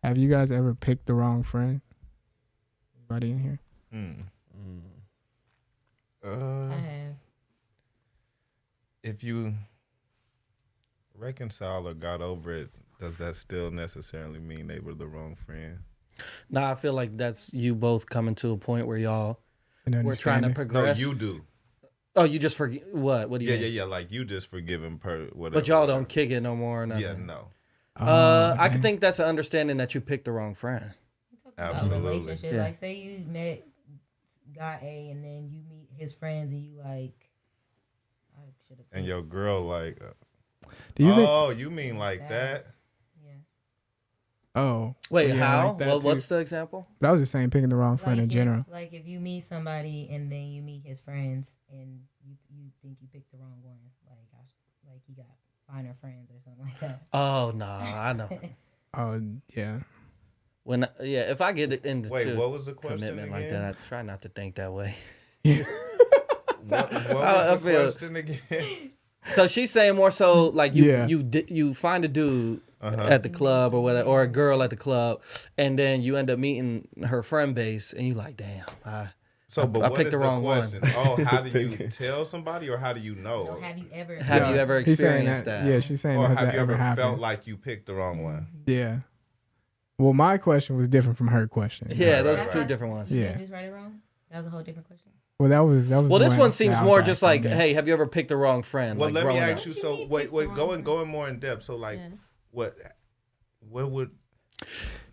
Have you guys ever picked the wrong friend? Anybody in here? I have. If you reconcile or got over it, does that still necessarily mean they were the wrong friend? Nah, I feel like that's you both coming to a point where y'all An we're trying to understanding? No, progress. you do. Oh, you just forget what? What do you? Yeah, mean? yeah. Like you just forgive him per whatever. But y'all don't kick it no more. Or nothing. Yeah, no. I okay. could think that's an understanding that you picked the wrong friend. About Absolutely. relationship. Yeah. Like say you met guy A and then you meet his friends and you like I should have And your girl like, Do you think? oh, you mean like that? yeah. Oh, Wait, yeah, how? like that Well, too. what's the example? But I was just saying picking the wrong friend in if- general. Like if you meet somebody and then you meet his friends and you think you picked the wrong one, like he got finer friends or something like that. Oh no, I know. Oh yeah. If I get into Wait, what was the question commitment like again? that, I try not to think that way. What I was the feel- question again? So she's saying more so like Yeah. you find a dude Uh-huh. at the club or whatever, or a girl at the club, and then you end up meeting her friend base, and you like, damn, So, but I what picked is the wrong one. question? Oh, how do you tell somebody, or how do you know? So have you ever Have you ever He's saying experienced that? Yeah, she's saying Or has have that you ever happened? felt like you picked the wrong one? Yeah. Well, my question was different from her question. Yeah, Right, those right, are two right. different ones. Yeah. Just right or wrong? That was a whole different question. Well, that was. Well, the this one seems that I more was just asking, like, yeah. hey, have you ever picked the wrong friend? Well, like let me growing ask up? you. So, What you wait, mean pick the wrong going more in depth. So, like, Yeah. what would?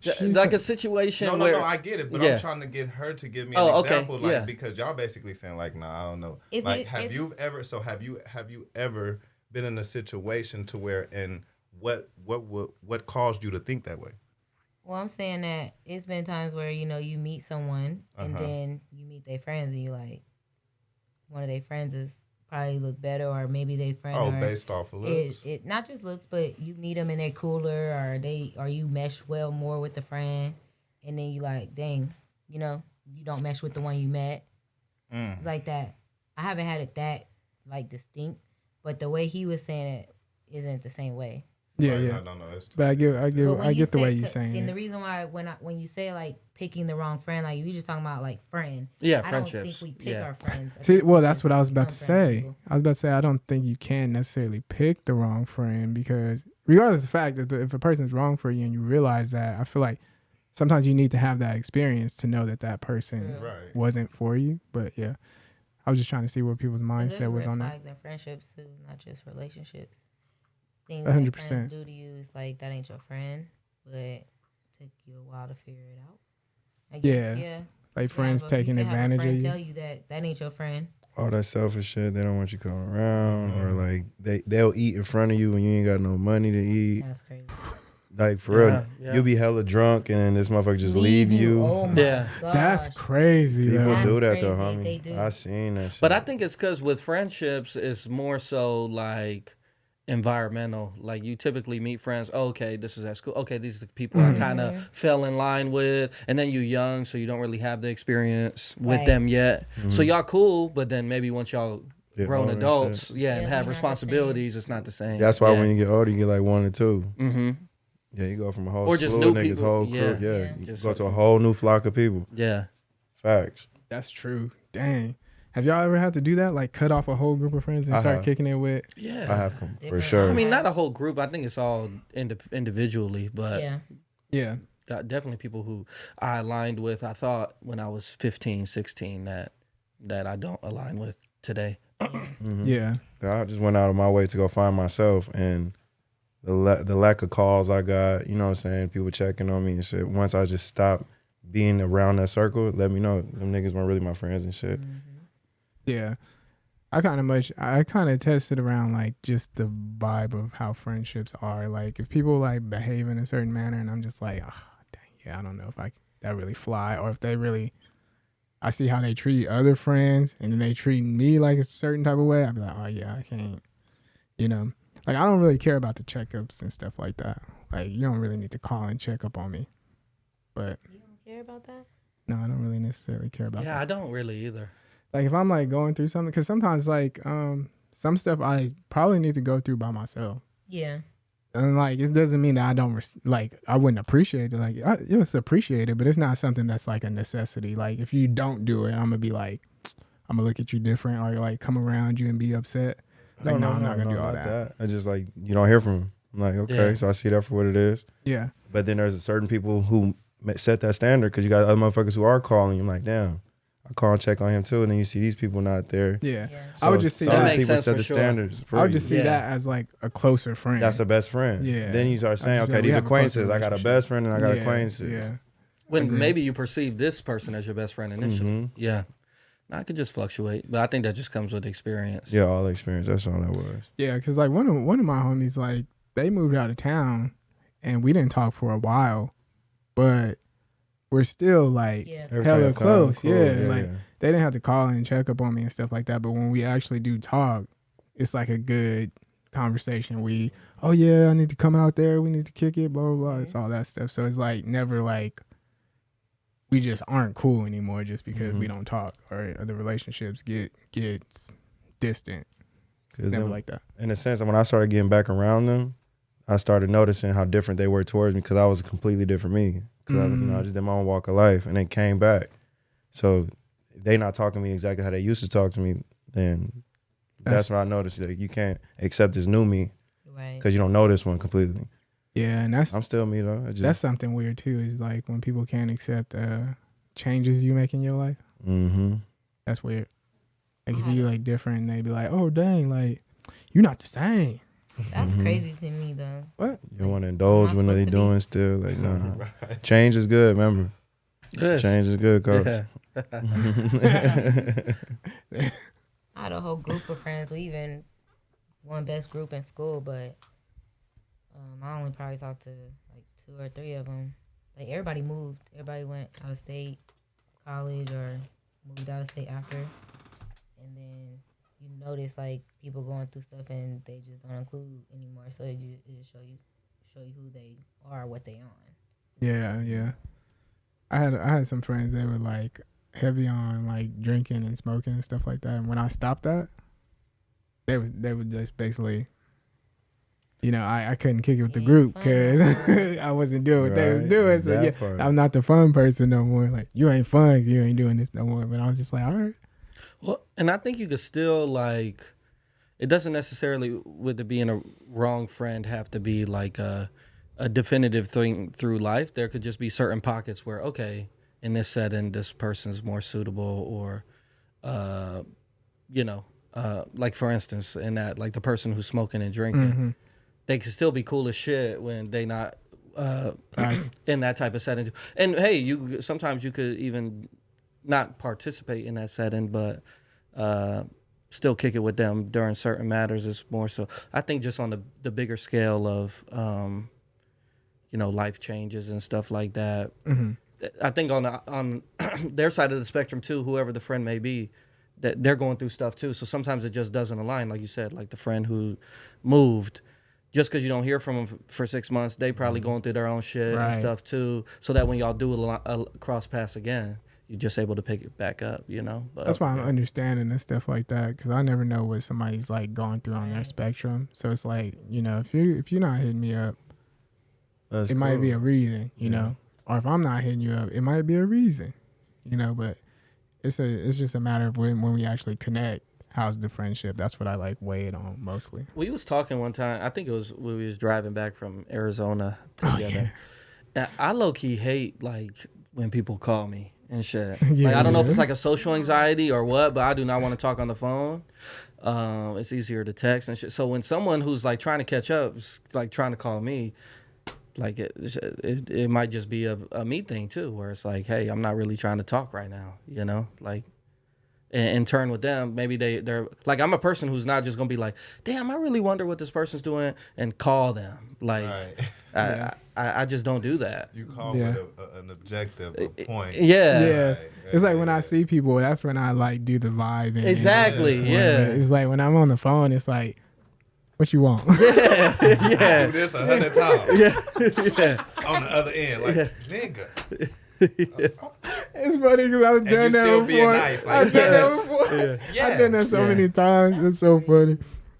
She's Like a situation No, where I get it, but Yeah. I'm trying to get her to give me Oh, an okay, example, like yeah. because y'all basically saying like, nah, I don't know. If Like, you- have if- you ever been in a situation to where and what caused you to think that way? Well, I'm saying that it's been times where you meet someone and Uh-huh. then you meet their friends and you like one of their friends is probably look better or maybe they friend Oh, or based off of looks. it not just looks but you meet them and they're cooler or you mesh well more with the friend and then you like dang you don't mesh with the one you met Mm. like that. I haven't had it that like distinct, but the way he was saying it isn't the same way. Yeah, Right, yeah. No, it's But I get the way you you're saying and the it. reason why when you say like picking the wrong friend, like you just talking about like friend. Yeah, I friendships. don't think we pick Yeah. our friends. I See, think we well, that's just what I was about to become friends with say. people. I was about to say I don't think you can necessarily pick the wrong friend because regardless of the fact that if a person's wrong for you and you realize that, I feel like sometimes you need to have that experience to know that that person True. right. wasn't for you. But yeah, I was just trying to see what people's 'Cause mindset there's was red on that. flags in friendships too, not just relationships. Things 100%. that friends do to you is like that ain't your friend, but it took you a while to figure it out. I guess, yeah. Like friends but taking you can have a advantage of friend you. Tell you that ain't your friend. All that selfish shit. They don't want you coming around, or like they'll eat in front of you when you ain't got no money to eat. That's crazy. Like for real, Yeah. you'll be hella drunk and then this motherfucker just leave you. Oh my Yeah. gosh. That's crazy. People though. do that That's though, crazy. homie. They do. I seen that shit. But I think it's because with friendships, it's more so like environmental. Like you typically meet friends. Oh, okay, this is at school. Okay, these are the people I kind of fell in line with. And then you're young, so you don't really have the experience with Right. them yet. So y'all cool, but then maybe once y'all Get grown older and adults, shit. yeah, and Yeah, have we're not the responsibilities, it's not the same. That's why yeah. when you get older, you get like 1 or 2. Mm-hmm. Yeah, you go from a whole Or just slew new of niggas, people. whole crew. Yeah. Yeah, Yeah. you Just go to a like- whole new flock of people. Yeah. Facts. That's true. Dang. Have y'all ever had to do that? Like cut off a whole group of friends and I start have. kicking it with? Yeah. I have for Different. sure. I mean, not a whole group. I think it's all individually, but Yeah. Yeah. definitely people who I aligned with. I thought when I was 15, 16 that I don't align with today. Yeah. I just went out of my way to go find myself, and the lack of calls I got, you know what I'm saying, people checking on me and shit. Once I just stopped being around that circle, let me know them niggas weren't really my friends and shit. Yeah. I kind of tested around like just the vibe of how friendships are. Like if people like behave in a certain manner and I'm just like, oh, dang, yeah, I don't know if that really fly, or if they really, I see how they treat other friends and then they treat me like a certain type of way. I'd be like, oh yeah, I can't, you know, like I don't really care about the checkups and stuff like that. Like you don't really need to call and check up on me. But You don't care about that? no, I don't really necessarily care about that. Yeah, I don't really either. Like if I'm like going through something, because sometimes like some stuff I probably need to go through by myself, Yeah. and like it doesn't mean that I don't like I wouldn't appreciate it. Like it was appreciated, but it's not something that's like a necessity. Like if you don't do it, I'm gonna be like, I'm gonna look at you different, or like come around you and be upset. Like no, I'm not gonna do all that. I just like you don't hear from them. I'm like, okay, Yeah. so I see that for what it is. Yeah, But then there's a certain people who set that standard because you got other motherfuckers who are calling. I'm like, damn, I call and check on him too, and then you see these people not there. yeah. Yeah. I would just see some That that. makes people sense set for the sure. standards. For I would you. just see Yeah. that as like a closer friend. That's a best friend. Yeah. Then you start saying, I just okay, feel we these are have a closer acquaintances. I got a relationship. best friend and I got Yeah, acquaintances. Yeah, When Agreed. maybe you perceive this person as your best friend initially. Mhm. Yeah. I could just fluctuate, but I think that just comes with experience. Yeah, all experience. That's all that was. yeah. Because like one of my homies, like they moved out of town, and we didn't talk for a while, but we're still like Yeah. Every hella time you come, close. cool, Yeah, like they didn't have to call and check up on me and stuff like that. But when we actually do talk, it's like a good conversation. Oh yeah, I need to come out there. We need to kick it. Blah blah blah. It's all that stuff. So it's like never like we just aren't cool anymore just because we don't talk, or the relationships gets distant. Because Never like that. in a sense, when I started getting back around them, I started noticing how different they were towards me because I was a completely different me. Because I just did my own walk of life and then came back. So if they not talking to me exactly how they used to talk to me, then that's what I noticed. Like, you can't accept this new me Right. because you don't know this one completely. Yeah, and that's I'm still me though. that's something weird too. Is like when people can't accept changes you make in your life. Mm-hmm. That's weird. Like if you like different, they be like, "Oh dang, like you're not the same." That's crazy to me though. What? You don't want to indulge Am I when they supposed to be? doing still. Like, nah. Change is good, remember. Yes. Change is good, coach. Yeah. I had a whole group of friends. We even one best group in school, but I only probably talked to like 2 or 3 of them. Like everybody moved. Everybody went out of state, college, or moved out of state after. And then you notice like people going through stuff and they just don't include anymore. So it just show you who they are, what they on. Yeah, yeah. I had some friends that were like heavy on like drinking and smoking and stuff like that. And when I stopped that, they would just basically, you know, I couldn't kick it with the Yeah, group fun. because I wasn't doing what they was Right, doing. So that yeah, part. I'm not the fun person no more. Like you ain't fun, you ain't doing this no more. But I was just like, all right. Well, and I think you could still like, it doesn't necessarily with it being a wrong friend have to be like a definitive thing through life. There could just be certain pockets where, okay, in this setting, this person's more suitable, or, like for instance, in that like the person who's smoking and drinking, they can still be cool as shit when they not in that type of setting. And hey, sometimes you could even not participate in that setting, but still kick it with them during certain matters. Is more so. I think just on the bigger scale of life changes and stuff like that. I think on their side of the spectrum too, whoever the friend may be, that they're going through stuff too. So sometimes it just doesn't align, like you said, like the friend who moved. Just because you don't hear from them for 6 months, they probably going through their own shit and Right. stuff too. So that when y'all do cross paths again, you're just able to pick it back up, you know. But, That's why I'm understanding and stuff like that, because I never know what somebody's like going through on their spectrum. So it's like, you know, if you're not hitting me up, That's it might be a cool. reason, you know. Or if I'm not hitting you up, it might be a reason, you know. But it's just a matter of when we actually connect. How's the friendship? That's what I like weigh it on mostly. we was talking one time. I think it was when we was driving back from Arizona together. And I low key hate like when people call me and shit. Yeah, Like I don't know if yeah. it's like a social anxiety or what, but I do not want to talk on the phone. It's easier to text and shit. So when someone who's like trying to catch up, is, like trying to call me, Like it might just be a me thing too, where it's like, hey, I'm not really trying to talk right now, you know, like. And in turn with them, maybe they're like, I'm a person who's not just gonna be like, damn, I really wonder what this person's doing, and call them. Like, Right. I just don't do that. You call Yeah. with an objective, a point. Yeah. Yeah. Right, It's like right, when I yeah. see people, that's when I like do the vibe. And Exactly. it's Yeah. It's like when I'm on the phone, it's like, what you want? Yeah. I Yeah. do this 100 times Yeah. Yeah. on the other end, like nigga. It's funny because I've you done that still before. being nice, like, I've done that yes. before. Yeah. I've done that so Yeah. many times. It's so funny.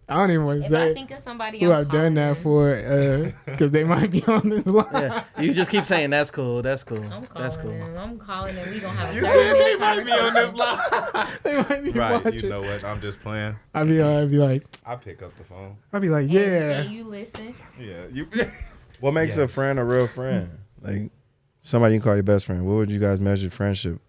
I don't even want to If I say think of somebody, who I'm I've done that calling. for because they might be on this line. Yeah. You just keep saying that's cool. That's cool. I'm calling That's cool. them. I'm calling them. We gonna have a You 30 said they minute might be on this conversation. line. They might be Right, watching. you know what? I'm just playing. I'd be like, I pick up the phone. yeah. And you listen. Yeah, you. What makes a Yes. friend a real friend? Like somebody you call your best friend. What would you guys measure friendship?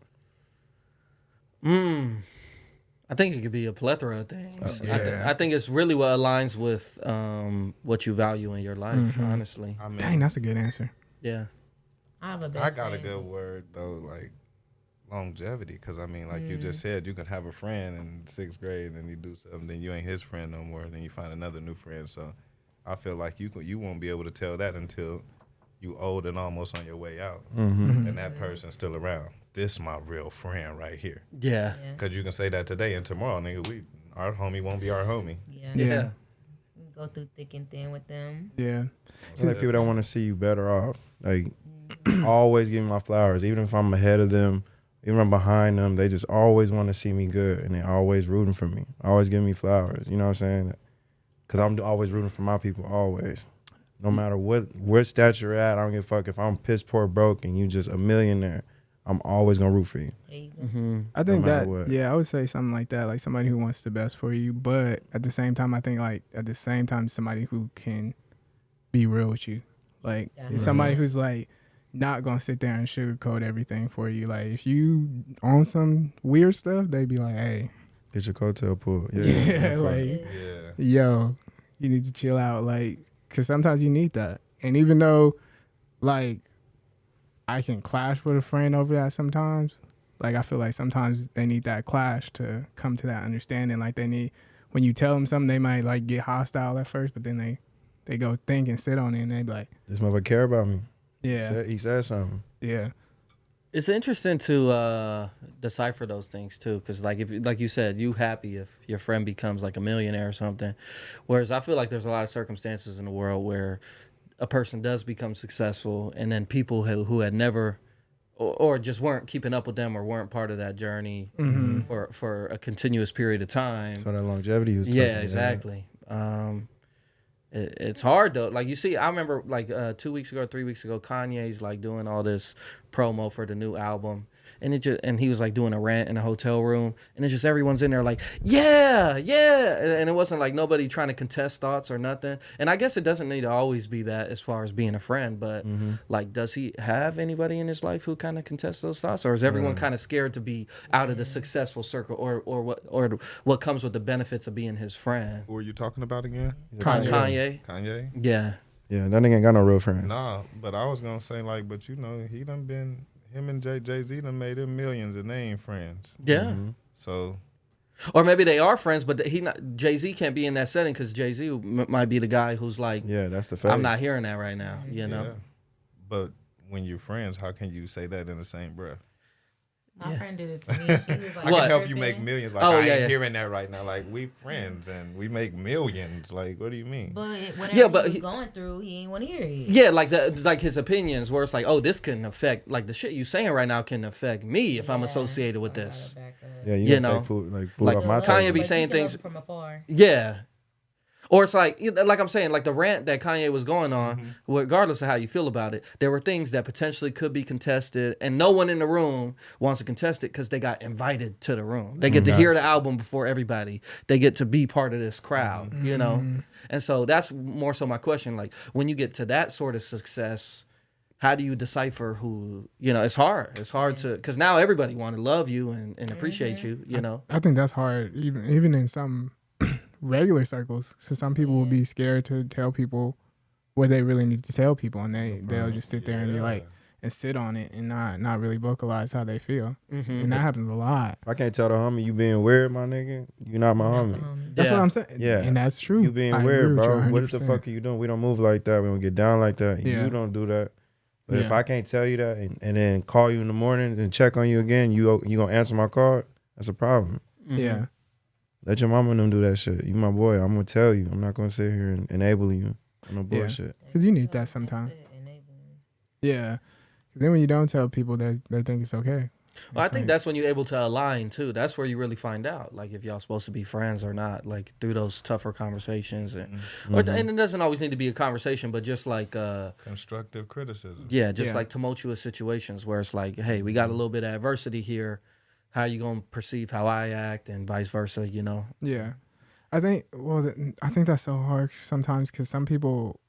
I think it could be a plethora of things. Yeah. I think it's really what aligns with what you value in your life, honestly. I mean, Dang, that's a good answer. Yeah. I have a best I got a friend. good word though, like longevity, because I mean, like you just said, you can have a friend in 6th grade and you do something, then you ain't his friend no more, then you find another new friend. So I feel like you won't be able to tell that until you old and almost on your way out, and that person's still around. This my real friend right here, Yeah. Yeah. because you can say that today and tomorrow, nigga, our homie won't be our homie. Yeah. Yeah. You can go through thick and thin with them. Yeah. It's like people that want to see you better off. Like always give me my flowers, even if I'm ahead of them, even if I'm behind them. They just always want to see me good, and they always rooting for me. Always giving me flowers. You know what I'm saying? Because I'm always rooting for my people. Always, no matter what stat you're at, I don't give a fuck if I'm piss poor broke and you just a millionaire. I'm always gonna root for you. There you go. I think matter that, what. yeah, I would say something like that, like somebody who wants the best for you, but at the same time, I think like at the same time, somebody who can be real with you, like Definitely. somebody who's like not gonna sit there and sugarcoat everything for you. Like if you on some weird stuff, they be like, hey, Get your coattail pulled. Yeah, yeah, no problem. like Yeah, yo, you need to chill out, like, cause sometimes you need that. And even though, like, I can clash with a friend over that sometimes, like I feel like sometimes they need that clash to come to that understanding. Like they need, when you tell them something, they might like get hostile at first, but then they go think and sit on it, and they be like, This motherfucker care about me. yeah, He said something. yeah, It's interesting to decipher those things too, because like you said, you happy if your friend becomes like a millionaire or something, whereas I feel like there's a lot of circumstances in the world where a person does become successful, and then people who had never or just weren't keeping up with them or weren't part of that journey for a continuous period of time. So that longevity was talking, Yeah, exactly. It's hard though. Like you see, I remember like 2 weeks ago, 3 weeks ago, Kanye's like doing all this promo for the new album, and he was like doing a rant in a hotel room, and it's just everyone's in there like, yeah, and it wasn't like nobody trying to contest thoughts or nothing. And I guess it doesn't need to always be that as far as being a friend, but like, does he have anybody in his life who kind of contests those thoughts, or is everyone kind of scared to be out of the successful circle, or what comes with the benefits of being his friend? who are you talking about again? Kanye. Kanye? Yeah. Yeah, that nigga ain't got no real friends. Nah, but I was gonna say like, but you know, him and Jay-Z done made him millions and they ain't friends. Yeah. So Or maybe they are friends, but Jay-Z can't be in that setting because Jay-Z might be the guy who's like, Yeah, that's the fact. I'm not hearing that right now, you know? yeah. But when you're friends, how can you say that in the same breath? My Yeah. friend did it to me. She was like, I What? can help you tripping. make millions. Like, Oh, I yeah, ain't yeah. hearing that right now. Like, we friends and we make millions. Like, what do you mean? But whatever Yeah, but he was he- going through, he ain't want to hear it. Yeah, like his opinions, where it's like, oh, this can affect, like the shit you saying right now can affect me if I'm Yeah, associated with so I gotta this. back up. Yeah, you You gonna know, take food like off my Kanye table. be Like, saying you can love things- it from afar. Yeah. Or it's like I'm saying, like the rant that Kanye was going on, regardless of how you feel about it, there were things that potentially could be contested, and no one in the room wants to contest it because they got invited to the room. They get to hear the album before everybody. They get to be part of this crowd, you know? And so that's more so my question. Like, when you get to that sort of success, how do you decipher who, you know, it's hard. It's hard to, because now everybody want to love you and appreciate you, you know? I think that's hard, even in some regular circles. So some people will be scared to tell people what they really need to tell people, and they'll just sit there and be like, and sit on it and not really vocalize how they feel. And that happens a lot. If I can't tell the homie you being weird, my nigga, you not my homie. That's what I'm saying. Yeah. And that's true. You being I weird, agree with bro. you What the 100%. fuck are you doing? We don't move like that. We don't get down like that. Yeah. You don't do that. But if Yeah. I can't tell you that and then call you in the morning and check on you again, you gonna answer my call? That's a problem. Yeah. Let your mama and them do that shit. You my boy. I'm gonna tell you. I'm not gonna sit here and enable you. No Yeah. bullshit. Because you need that sometimes. Yeah. Because then when you don't tell people, they think it's okay. Well, I It's think like- that's when you're able to align too. That's where you really find out, like if y'all supposed to be friends or not, like through those tougher conversations, and and it doesn't always need to be a conversation, but just like Constructive criticism. just Yeah. like tumultuous situations where it's like, hey, we got a little bit of adversity here. How you gonna perceive how I act, and vice versa, you know? Yeah. I think that's so hard sometimes because some people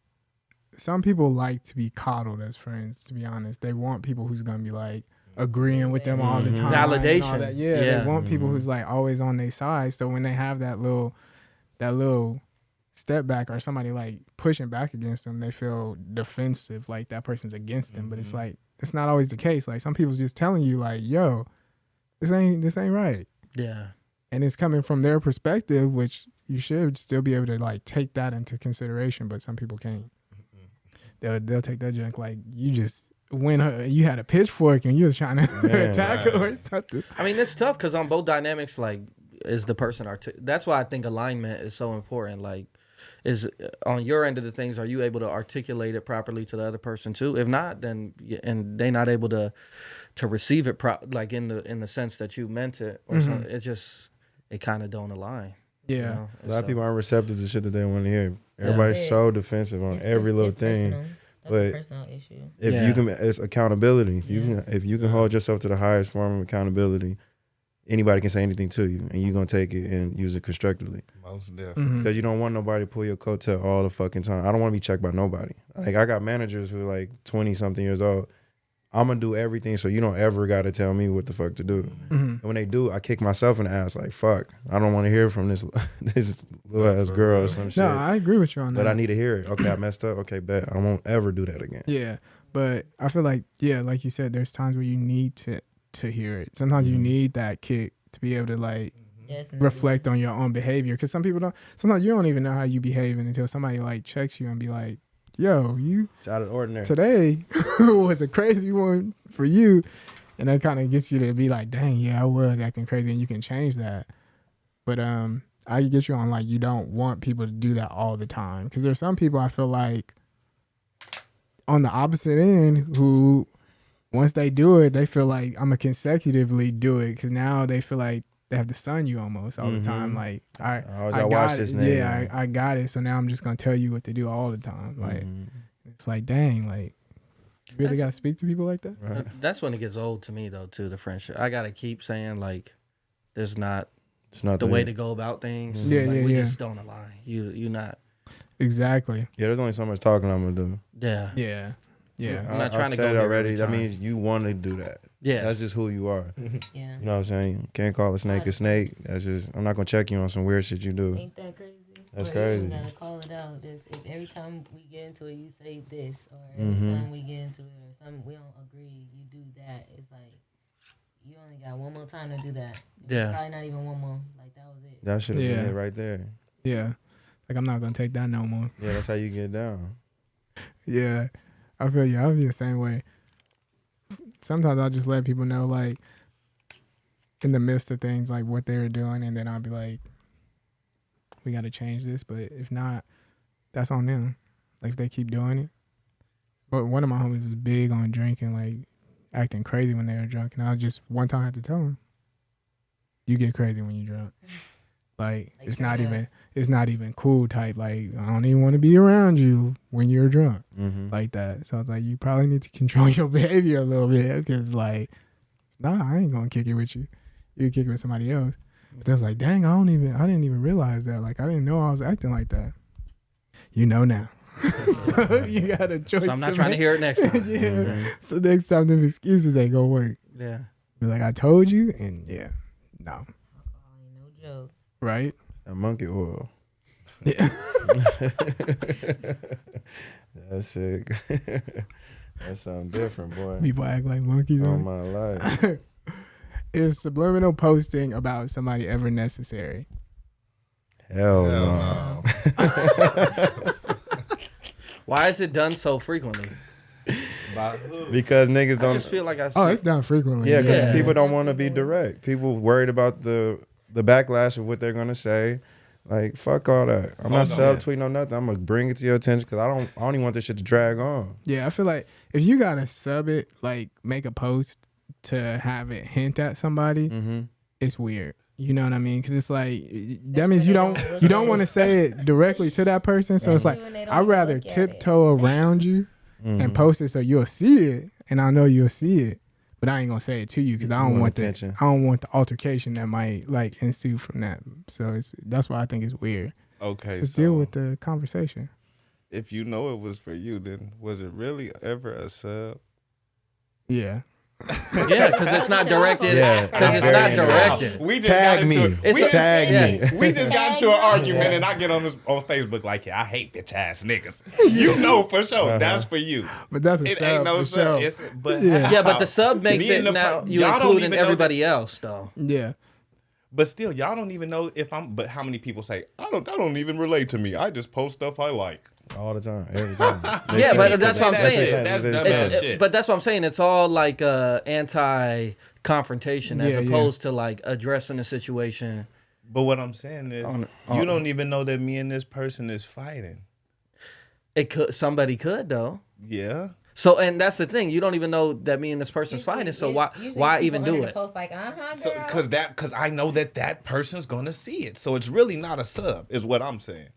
like to be coddled as friends, to be honest. They want people who's going to be like agreeing with them all the time. and all Validation. that. Yeah, Yeah. they want people who's like always on their side. So when they have that little step back or somebody like pushing back against them, they feel defensive, like that person's against them. But it's like, it's not always the case. Like some people's just telling you like, yo, this ain't right. Yeah. And it's coming from their perspective, which you should still be able to like take that into consideration, but some people can't. They'll take that junk like you just you had a pitchfork and you was trying to attack her or something. I mean, it's tough because on both dynamics, like, is the person that's why I think alignment is so important. Like, is on your end of the things, are you able to articulate it properly to the other person too? If not, then and they not able to receive it like in the sense that you meant it, or something. It kind of don't align. Yeah. You know? A lot of people aren't receptive to shit that they want to hear. Everybody's so defensive on every little thing. That's But a personal issue. If you can, it's accountability. If you can hold yourself to the highest form of accountability, anybody can say anything to you, and you're gonna take it and use it constructively. Most definitely. Because you don't want nobody to pull your coattail all the fucking time. I don't want to be checked by nobody. Like I got managers who are like 20 something years old. I'm gonna do everything, so you don't ever gotta tell me what the fuck to do. And when they do, I kick myself in the ass. Like fuck, I don't want to hear from this little ass girl or some shit. No, I agree with you on that. But I need to hear it. Okay, I messed up. Okay, bet. I won't ever do that again. Yeah, but I feel like like you said, there's times where you need to hear it. Sometimes you need that kick to be able to like reflect on your own behavior. Because sometimes you don't even know how you behaving until somebody like checks you and be like, yo, It's out of the ordinary. today was a crazy one for you. And that kind of gets you to be like, dang, yeah, I was acting crazy, and you can change that. But I get you on like you don't want people to do that all the time. Because there's some people I feel like on the opposite end who once they do it, they feel like I'm gonna consecutively do it because now they feel like they have to sun you almost all the time. Like I gotta watch got this it. nigga. Yeah, I got it. So now I'm just gonna tell you what to do all the time. Like it's like, dang, like you really gotta speak to people like that. Right. That's when it gets old to me, though, too, the friendship. I got to keep saying, like, there's not It's not the way to go about things. Yeah, like, yeah, we yeah. just don't align. You not. Exactly. Yeah, there's only so much talking I'm gonna do. Yeah. Yeah. Yeah. I'm not I trying to said go it there already. every That time. means you want to do that. Yeah. That's just who you are. Yeah. You know what I'm saying? Can't call a snake a snake. That's just, I'm not gonna check you on some weird shit you do. Ain't that crazy? That's But crazy. You gotta call it out. If every time we get into it, you say this, or every Mm-hmm. time we get into it, or something we don't agree, you do that. It's like you only got one more time to do that. Yeah. Probably not even one more. Like that was it. That should have been Yeah. it right there. Yeah. Like I'm not gonna take that no more. Yeah, that's how you get down. Yeah. I feel you. I'll be the same way. Sometimes I'll just let people know, like, in the midst of things, like what they're doing, and then I'll be like, we got to change this. But if not, that's on them. Like, if they keep doing it. But one of my homies was big on drinking, like, acting crazy when they were drunk. And I just, one time I had to tell him, you get crazy when you're drunk. Like it's straight up. not even cool type. Like, I don't even want to be around you when you're drunk. Mm-hmm. Like that. So I was like, you probably need to control your behavior a little bit because, like, nah, I ain't gonna kick it with you. You can kick it with somebody else. But they was like, dang, I didn't even realize that. Like, I didn't know I was acting like that. You know now. So you got a choice. So I'm not trying to hear it next time. Yeah. So next time them excuses ain't gonna work. Yeah. Be like, I told you, and yeah, no, Alcohol ain't no joke. right? That monkey oil. That shit. That's something different, boy. People act like monkeys On on my life. Is subliminal posting about somebody ever necessary? Hell Hell no. no. Why is it done so frequently? Because niggas I don't. just feel like I've Oh, seen. it's done frequently. Yeah, because Yeah. people don't want to be direct. People worried about the backlash of what they're gonna say. Like, fuck all that. I'm not subtweeting or nothing. I'm gonna bring it to your attention because I don't even want this shit to drag on. Yeah, I feel like if you gotta sub it, like make a post to have it hint at somebody, it's weird. You know what I mean? Because it's like that means you don't want to say it directly to that person. So it's like I'd rather tiptoe around you and post it so you'll see it, and I know you'll see it, but I ain't gonna say it to you because I don't want the altercation that might like ensue from that. So that's why I think it's weird. Okay, Let's so deal with the conversation. if you know it was for you, then was it really ever a sub? Yeah. Yeah, because it's not directed. Yeah, Because it's not directed. We just Tag got me. into It's a- Tag yeah. me. We just got into an argument, and I get on Facebook like, yeah, I hate bitch ass niggas. You know for sure that's for you. But that's a It sub ain't no for sub. sure. But Yeah, but the sub makes Me it and the now per- you y'all don't including even know everybody else though. Yeah. But still, y'all don't even know if I'm. But how many people say that don't even relate to me? I just post stuff I like. All the time, every time. Yeah, but that's what I'm That's saying. That's It's- dumbass shit. But that's what I'm saying. It's all like anti-confrontation as Yeah, yeah. opposed to like addressing the situation. But what I'm saying is, On- you don't even know that me and this person is fighting. Somebody could though. Yeah. So and that's the thing. You don't even know that me and this person's fighting. So why even do it? Post like, So girl. because I know that person's gonna see it. So it's really not a sub, is what I'm saying.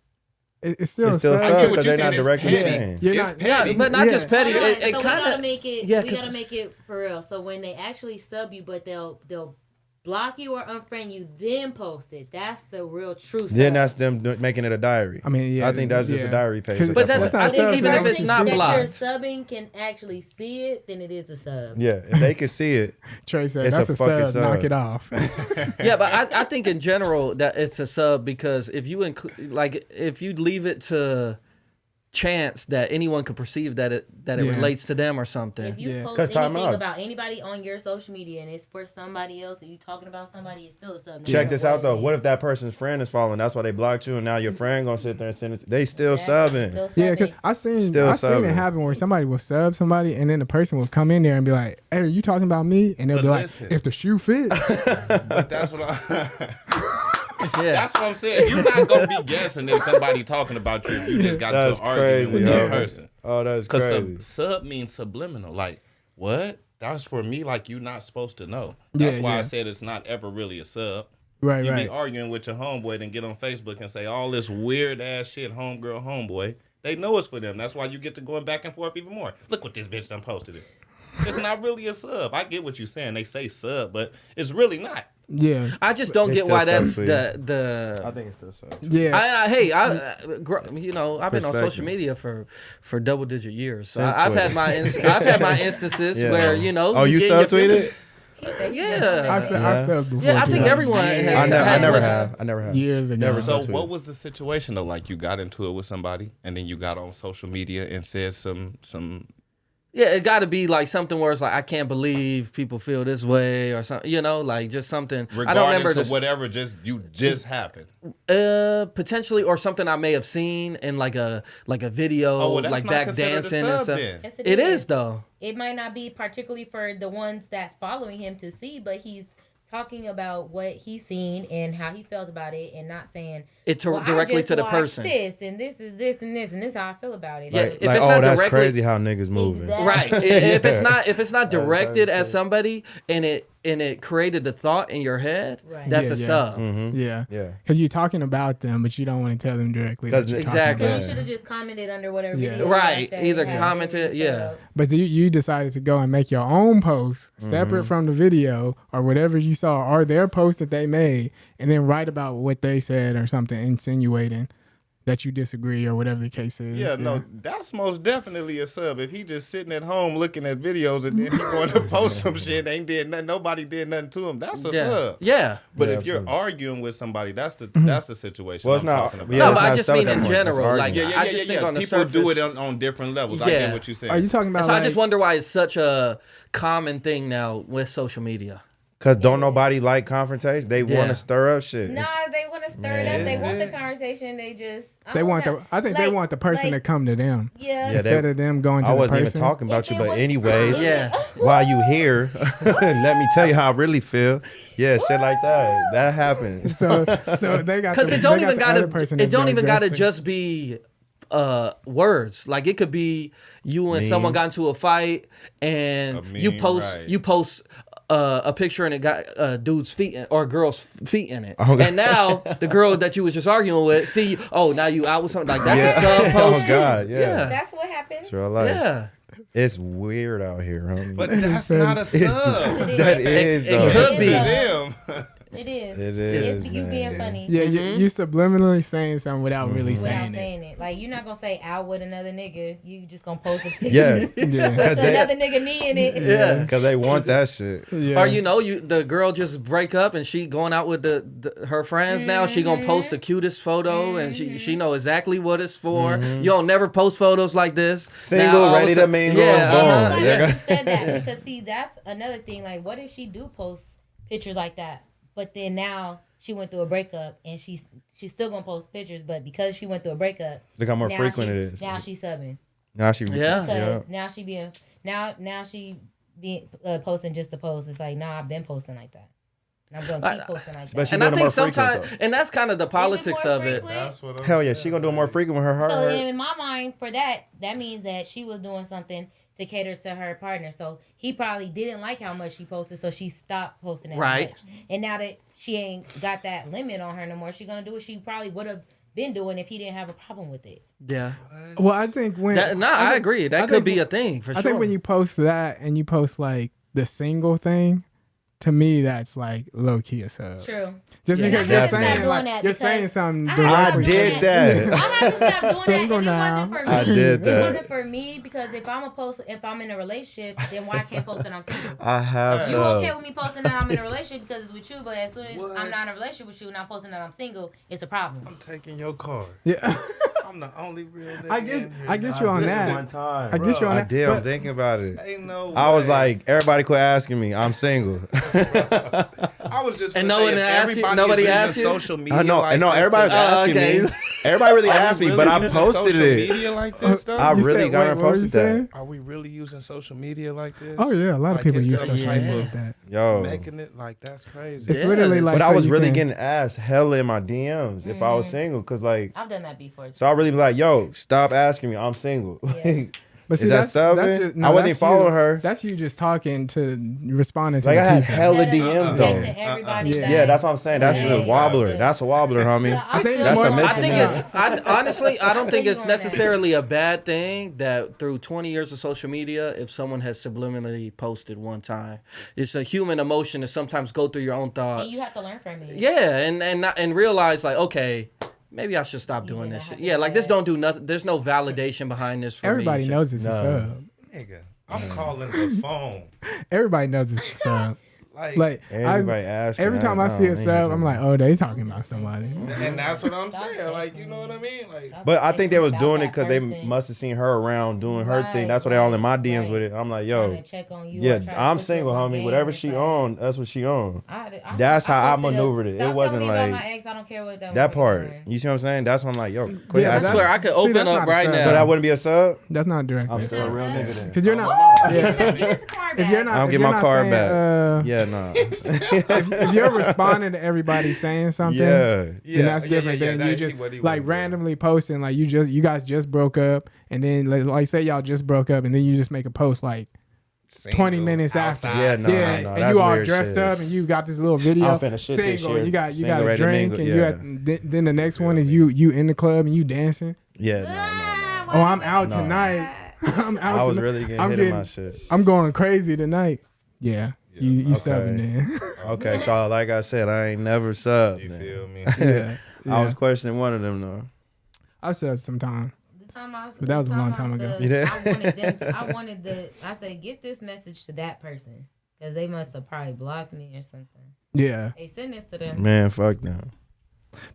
It's still It's still sub. I get sub what because you're they're not saying. directly It's petty. saying. You're It's not- petty. Yeah, but not Yeah. just petty. Alright, It so kind we gotta of make it. yeah, We 'cause- gotta make it for real. So when they actually sub you, but they'll block you or unfriend you, then post it. That's the real true sub. Then that's them making it a diary. I mean, yeah. I think that's just a yeah. diary page. 'Cause- at But that that's- point. I think sub, even that if it's person not sees it. blocked. Your subbing can actually see it, then it is a sub. Yeah, if they can see it, Trey said It's that's a a fucking sub. sub. Knock it off. Yeah, but I think in general that it's a sub because if you if you leave it to chance that anyone could perceive that it Yeah. relates to them or something. If you Yeah. Cause post time anything out. about anybody on your social media and it's for somebody else, and you talking about somebody, it's still a sub. no check matter this what out it though. is. What if that person's friend is following? That's why they blocked you, and now your friend gonna sit there and send it. They still Exactly, subbing. still Yeah, because subbing. I seen Still it subbing. happen where somebody will sub somebody and then the person will come in there and be like, "Hey, are you talking about me?" And they'll But be like, listen. "If the shoe fits." But that's what I. Yeah. That's what I'm saying. You're not gonna be guessing if somebody talking about you if you just got That's into an argument with crazy, that yo. person. Oh, that's Because crazy. sub means subliminal. Like, what? That's for me, like, you're not supposed to know. That's Yeah, why I yeah. said it's not ever really a sub. Right, You right. be arguing with your homeboy, then get on Facebook and say all this weird ass shit, homegirl, homeboy. They know it's for them. That's why you get to going back and forth even more. Look what this bitch done posted it. It's not really a sub. I get what you're saying. They say sub, but it's really not. Yeah, I just don't It's get still why that's sub for you. the I think it's still sub. yeah. I've been on social Perspective. media for double digit years. So Since I've had Twitter. I've had my instances Yeah. where Oh, you get your subtweeted? Yeah. I've subbed before. Yeah, I think too. everyone has. I never like- have. I never have. Years ago. Never So subtweeted. what was the situation though? Like you got into it with somebody and then you got on social media and said some Yeah, it got to be like something where it's like I can't believe people feel this way or something. Like just something. I don't regarding remember to whatever just happened. potentially or something I may have seen in like a video, Oh, well, that's like not back considered a dancing and sub stuff. then. Yes, It is though. It might not be particularly for the ones that's following him to see, but he's talking about what he's seen and how he felt about it, and not saying It well, I directly just to the watched person. This and this is this and this and this is how I feel about it. Yeah, So- if Like, it's oh, not that's directly- crazy how niggas moving. Exactly. Right. If it's not directed That's at somebody and it created the thought in your head, Right. that's Yeah, a yeah. sub. Mm-hmm. Yeah, Yeah. because you're talking about them, but you don't want to tell them directly. that 'Cause you're it- talking Exactly. about So you them. should have just commented under whatever Yeah. video. Right. hashtag Either had commented, it, yeah. so- But you decided to go and make your own post separate from the video or whatever you saw or their post that they made, and then write about what they said or something insinuating. that you disagree or whatever the case is. Yeah, no, that's most definitely a sub. If he just sitting at home looking at videos and then he going to post some shit, ain't did nothing, nobody did nothing to him. That's a sub. Yeah. But Yeah, if you're absolutely. arguing with somebody, that's the situation. Well, it's I'm not. talking about. Yeah, No, it's but I not just mean in subject point, it's general, like, argument. I just think on the People surface. do it on different levels. I Yeah. get what you're saying. Are you talking about? And so I like, just wonder why it's such a common thing now with social media. Cause don't nobody like confrontation. They want Yeah. to stir up shit. Nah, they want to stir it up. They Is want the it? conversation. They just. They want the. I think they want the person to come to them Yeah. Yeah, instead of them going to I the wasn't person. even talking about you, If it but was- anyways, Yeah. while you here, let me tell you how I really feel. Yeah, shit like that. That happens. So they got. Because the- it don't they got even the other gotta. person It that's don't gonna even gotta address it. just be words. Like it could be you and someone got into a fight, and A you meme, post right. you post a picture and it got a dude's feet or a girl's feet in it. Oh, God. And now the girl that you was just arguing with, see, oh, now you out with something like that's a sub post. Oh God, yeah. Yeah. That's what happens. It's real life. Yeah. It's weird out here, homie. But that's not a sub. that is it though. could be. To them. It is. It is. It's you being funny. Yeah, you subliminally saying something without really Without saying it. saying it. Like, you're not going to say out with another nigga. You just going to post a picture. Yeah, Yeah. because With another nigga knee in it. Yeah. they want that shit. Yeah. Or the girl just break up and she going out with her friends now. She gonna post the cutest photo and she know exactly what it's for. You don't never post photos like this. Single, Now, all of ready a to sudden- mingle, Yeah, boom. uh-huh. Like, Yeah. you said that because, see, that's another thing. Like, what if she do post pictures like that, but then now she went through a breakup and she's still gonna post pictures, but because she went through a breakup, Look how more now frequent she- it is. Now she's subbing. Now she. Yeah. So now she being posting just to post. It's like, nah, I've been posting like that. And I'm gonna keep posting like But that. she And I doing it think more frequent, sometimes, though. and that's kind of the politics more of it. frequent? That's what I'm Hell yeah, saying. she gonna do it more frequent with her So heart. in my mind, for that means that she was doing something to cater to her partner. So he probably didn't like how much she posted, so she stopped posting that Right. much. And now that she ain't got that limit on her no more, she gonna do what she probably would have been doing if he didn't have a problem with it. Yeah. Well, I think when I agree. That I could think be a thing for sure. I think when you post that and you post like the single thing, to me that's like low key a sub. True. Just Yeah, because I you're have to stop saying doing like that you're because saying something I directly. did that. I have to stop doing Single that. And now. it wasn't for me. I did that. It wasn't for me because if I'm in a relationship, then why can't post that I'm single? I have You some. okay with me posting that I'm in a relationship because it's with you, but as soon as What? I'm not in a relationship with you and I'm posting that I'm single, it's a problem. I'm taking your car. Yeah, I'm the only real nigga I in get here. I get you on This that. one time. I get you on I that. did. I'm but- thinking about it. Ain't no I was way. like, everybody quit asking me. I'm single. I was just And gonna no say, one if asked you- everybody nobody is using asked you? social media I know. like No, this everybody was today. asking okay. me. Everybody really Are we asked me, really but I using posted social it. media like this, though? I You really said- got wait, and what were you posted that. saying? Are we really using social media like this? Oh yeah, a lot of Like people it's use some social type media of like that. Yo. making it like that's crazy. It's Yeah, literally like. But I so was you really can- getting asked hella in my DMs if I was single. Cause like, I've done that before. so I really be like, yo, stop asking me. I'm single. But see, Is that that's subbing? just, I wasn't that's following you, her. That's you just talking to responding to Like the I had people. hella Instead of DMs texting though. everybody Yeah. back. Yeah, that's what I'm saying. That's Yeah. a wobbler. That's a wobbler, homie. Yeah, I think feel that's you a on myth. I think that. it's honestly, I don't think feel it's you on that. necessarily a bad thing that through 20 years of social media, if someone has subliminally posted one time, it's a human emotion to sometimes go through your own thoughts. And you have to learn from it. Yeah, and realize like, okay, maybe I should stop doing Yeah, this I shit. have to Yeah, do like this that. don't do nothing. There's no validation behind this for Everybody me. knows it's a No. sub. Nigga, I'm calling the phone. Everybody knows it's a sub. Like Everybody asking. every time I see a sub, I'm like, oh, they talking about somebody. And that's what I'm Stop saying. Like, texting you know what I mean? Like, Stop But I think they was about doing it that because they person. must have seen her around doing her thing. Right, That's why they all in my right, DMs right. with it. I'm like, Trying yo, to check on you or yeah, try to I'm put you single, on homie. game Whatever or she something. on, that's what she on. I That's how I posted maneuvered it. It Stop wasn't telling me about like- my ex. I don't care what that. That was part. for. You see what I'm saying? That's when I'm like, yo, quit Yeah, I asking. that's- swear I could See, open that's up not a right sub. now. So that wouldn't be a sub? That's not directly. I'm still a real nigga then. Because you're not. Yeah. Give us a car If you're back. not, I don't if get you're my not car saying, back. Yeah, nah. if you're responding to everybody saying something, Yeah. then that's different than you just like randomly posting. Like you guys just broke up, and then like say y'all just broke up, and then you just make a post like 20 minutes after. Yeah, no, yeah, no, and that's you all weird dressed shit. up, and you got this little video I'm finna shit this single. year. You got Single, a ready to drink, mingle, and yeah. then the next one is you in the club and you dancing. Yeah, no. Oh, I'm out No. tonight. I'm out. I was tonight. really getting I'm hit in my shit. I'm going crazy tonight. Yeah, you okay. subbing then. Okay, so like I said, I ain't never subbed. You then. feel me? yeah. I was questioning one of them though. I subbed sometime. The time I, But that was a long time ago. I wanted I said, get this message to that person. Because they must have probably blocked me or something. Yeah. Hey, send this to them. Man, fuck them.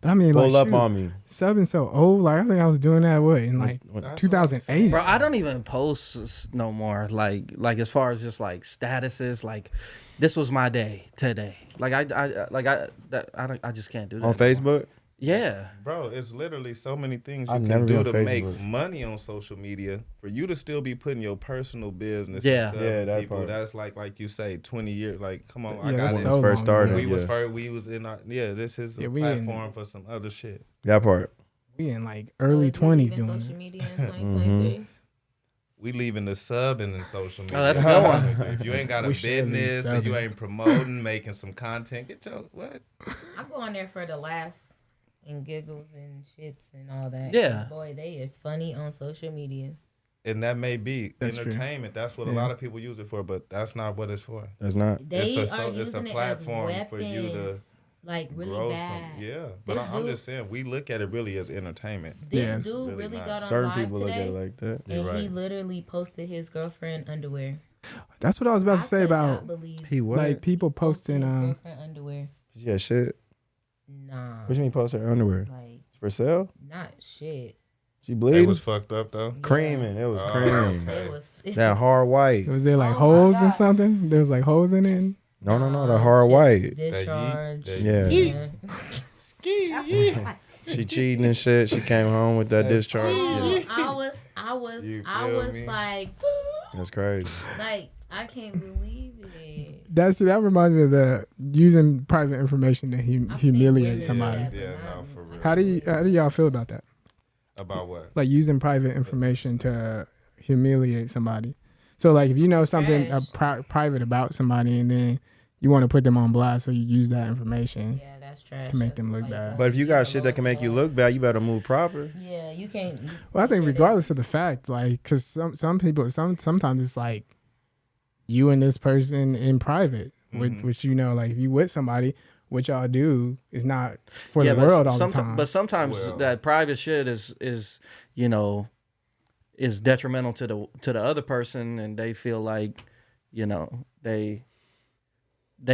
But I mean, Pull like, up on me. subbing so old. Like, I think I was doing that, in like 2008? Bro, I don't even post no more. Like as far as just like statuses, like this was my day today. Like I just can't do that On anymore. Facebook? Yeah. Bro, it's literally so many things you I've can never do been to on make Facebook. money on social media. For you to still be putting your personal business Yeah. and stuff Yeah, with that people, part. that's like you say, 20 years. Like, come on, Yeah, I got that's it. so When it first long started, ago. We was yeah. first, we was in our, this is a Yeah, we in- platform for some other shit. That part. We in like early So is 20s you leaving doing social it. media in 2023. We leaving the subbing in social media. Oh, that's a good one. If you ain't got a We should leave business and you subbing. ain't promoting, making some content, get your, what? I'm going there for the laughs and giggles and shits and all that. Yeah. Boy, they is funny on social media. And that may be That's true. entertainment. That's what a Yeah. lot of people use it for, but that's not what it's for. That's not. They It's are a using platform it as for you to weapons, like really grow bad. some. Yeah, but This I'm dude- just saying, we look at it really as entertainment. This Yeah. dude Really really not. got on Certain live people look today, at it like that. and You're he right. literally posted his girlfriend underwear. That's what I was about to say could not about believe He what? like people posting posting. his girlfriend underwear. Yeah, shit. Nah, What you mean post her underwear? like It's for sale? not shit. She They bleeding? was fucked up though. Creaming. It was Oh, creaming. okay. It was. That hard white. Was there like Oh my holes or God. something? There was like holes in it. No, the it's hard just white. Discharge. That Yeah. yeet. She cheating and shit. She came home with that That's discharge. Oh, Yeah. You I feel was me? like, That's crazy. I can't believe it. That reminds me of the using private information to I think humiliate women somebody. have Yeah, it, no, not for real. How do y'all feel about that? About what? Like using private information to humiliate somebody. So like if you know something private about somebody and then you want to put them on blast, so you use that information. Yeah, that's trash. To make That's them look like bad. that. But if you got the shit that can make you lowest look bad, you better move proper. Yeah, you can't. Well, I think yeah, regardless of the fact, like, cause some people, sometimes it's like you and this person in private, which you know, like if you with somebody, what y'all do is not for the world all the time. But sometimes Well- that private shit is you know is detrimental to the other person, and they feel like you know they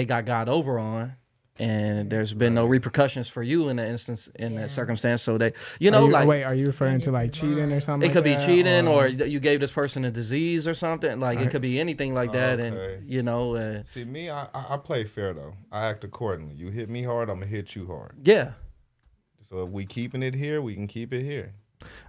got over on. And there's been no repercussions for you in that instance, in that circumstance. So they, you know, are you referring to like cheating or something? it could like be that, cheating, or you gave this person a disease or something. Like Right. it could be anything like that, Okay. and you know, See, me, I play fair though. I act accordingly. You hit me hard, I'm gonna hit you hard. yeah. So if we keeping it here, we can keep it here.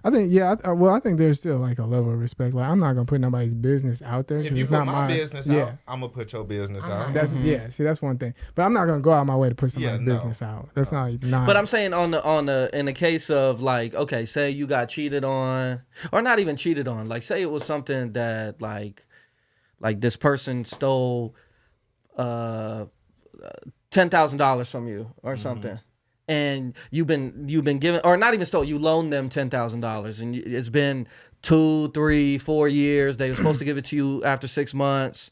I think I think there's still like a level of respect. Like I'm not gonna put nobody's business out there. 'Cause If you it's put not my my business yeah. out, I'm gonna put your business out. That's See, that's one thing. But I'm not gonna go out my way to put somebody's Yeah, no. business out. That's not. But I'm saying on the in the case of like, okay, say you got cheated on, or not even cheated on. Like say it was something that like this person stole $10,000 from you or something. And you've been given, or not even stole, you loaned them $10,000, and it's been 2, 3, 4 years. They were supposed to give it to you after 6 months,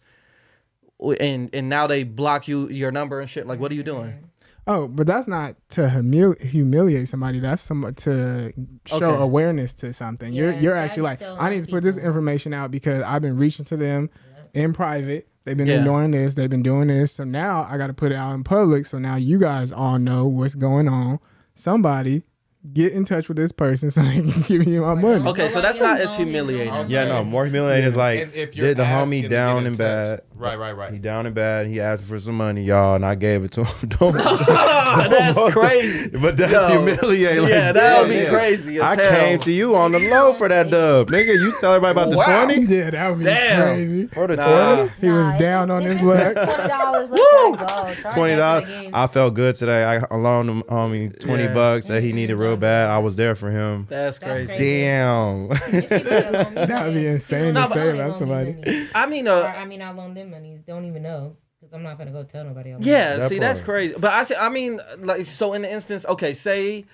and now they block your number and shit. Like, what are you doing? Oh, but that's not to humiliate somebody. That's to show Okay. awareness to something. Yeah, you're actually like, tell I need to put this people. information out because I've been reaching to them in private. They've been Yeah. ignoring this. They've been doing this. So now I got to put it out in public. So now you guys all know what's going on. Somebody get in touch with this person so they can give you my money. Okay, so that's not as humiliating. Yeah, no, more humiliating is like, And if you're did the asking homie to down get in and touch- bad. Right. He down and bad. He asked for some money, y'all, and I gave it to him. That's crazy. But that's Yo, humiliating. Like, Yeah, that would be yeah. crazy as I hell. came to you on the low for that dub. Nigga, you tell everybody about the Wow. 20? Yeah, that would be Damn. crazy. For the Nah. 20? He was down on his luck. $20. Let's go. $20. I felt good today. I loaned him homie $20 that he needed real bad. I was there for him. That's crazy. Damn. That would be insane No, to but say about somebody. I mean, I loan them money. Don't even know because I'm not gonna go tell nobody else. yeah, That see, that's part. crazy. But I mean, like, so in the instance, okay, say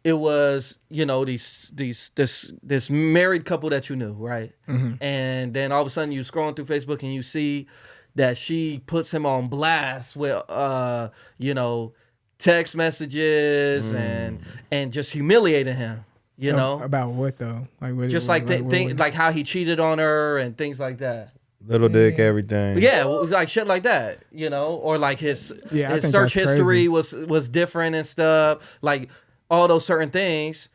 it was, you know, this married couple that you knew, right? And then all of a sudden you scrolling through Facebook and you see that she puts him on blast with, you know, text messages and just humiliating him. You know, about what though? Like what? just like like how he cheated on her and things like that. Little dick, everything. Yeah, like shit like that, you know, or like his search history was different and stuff. Like all those certain things.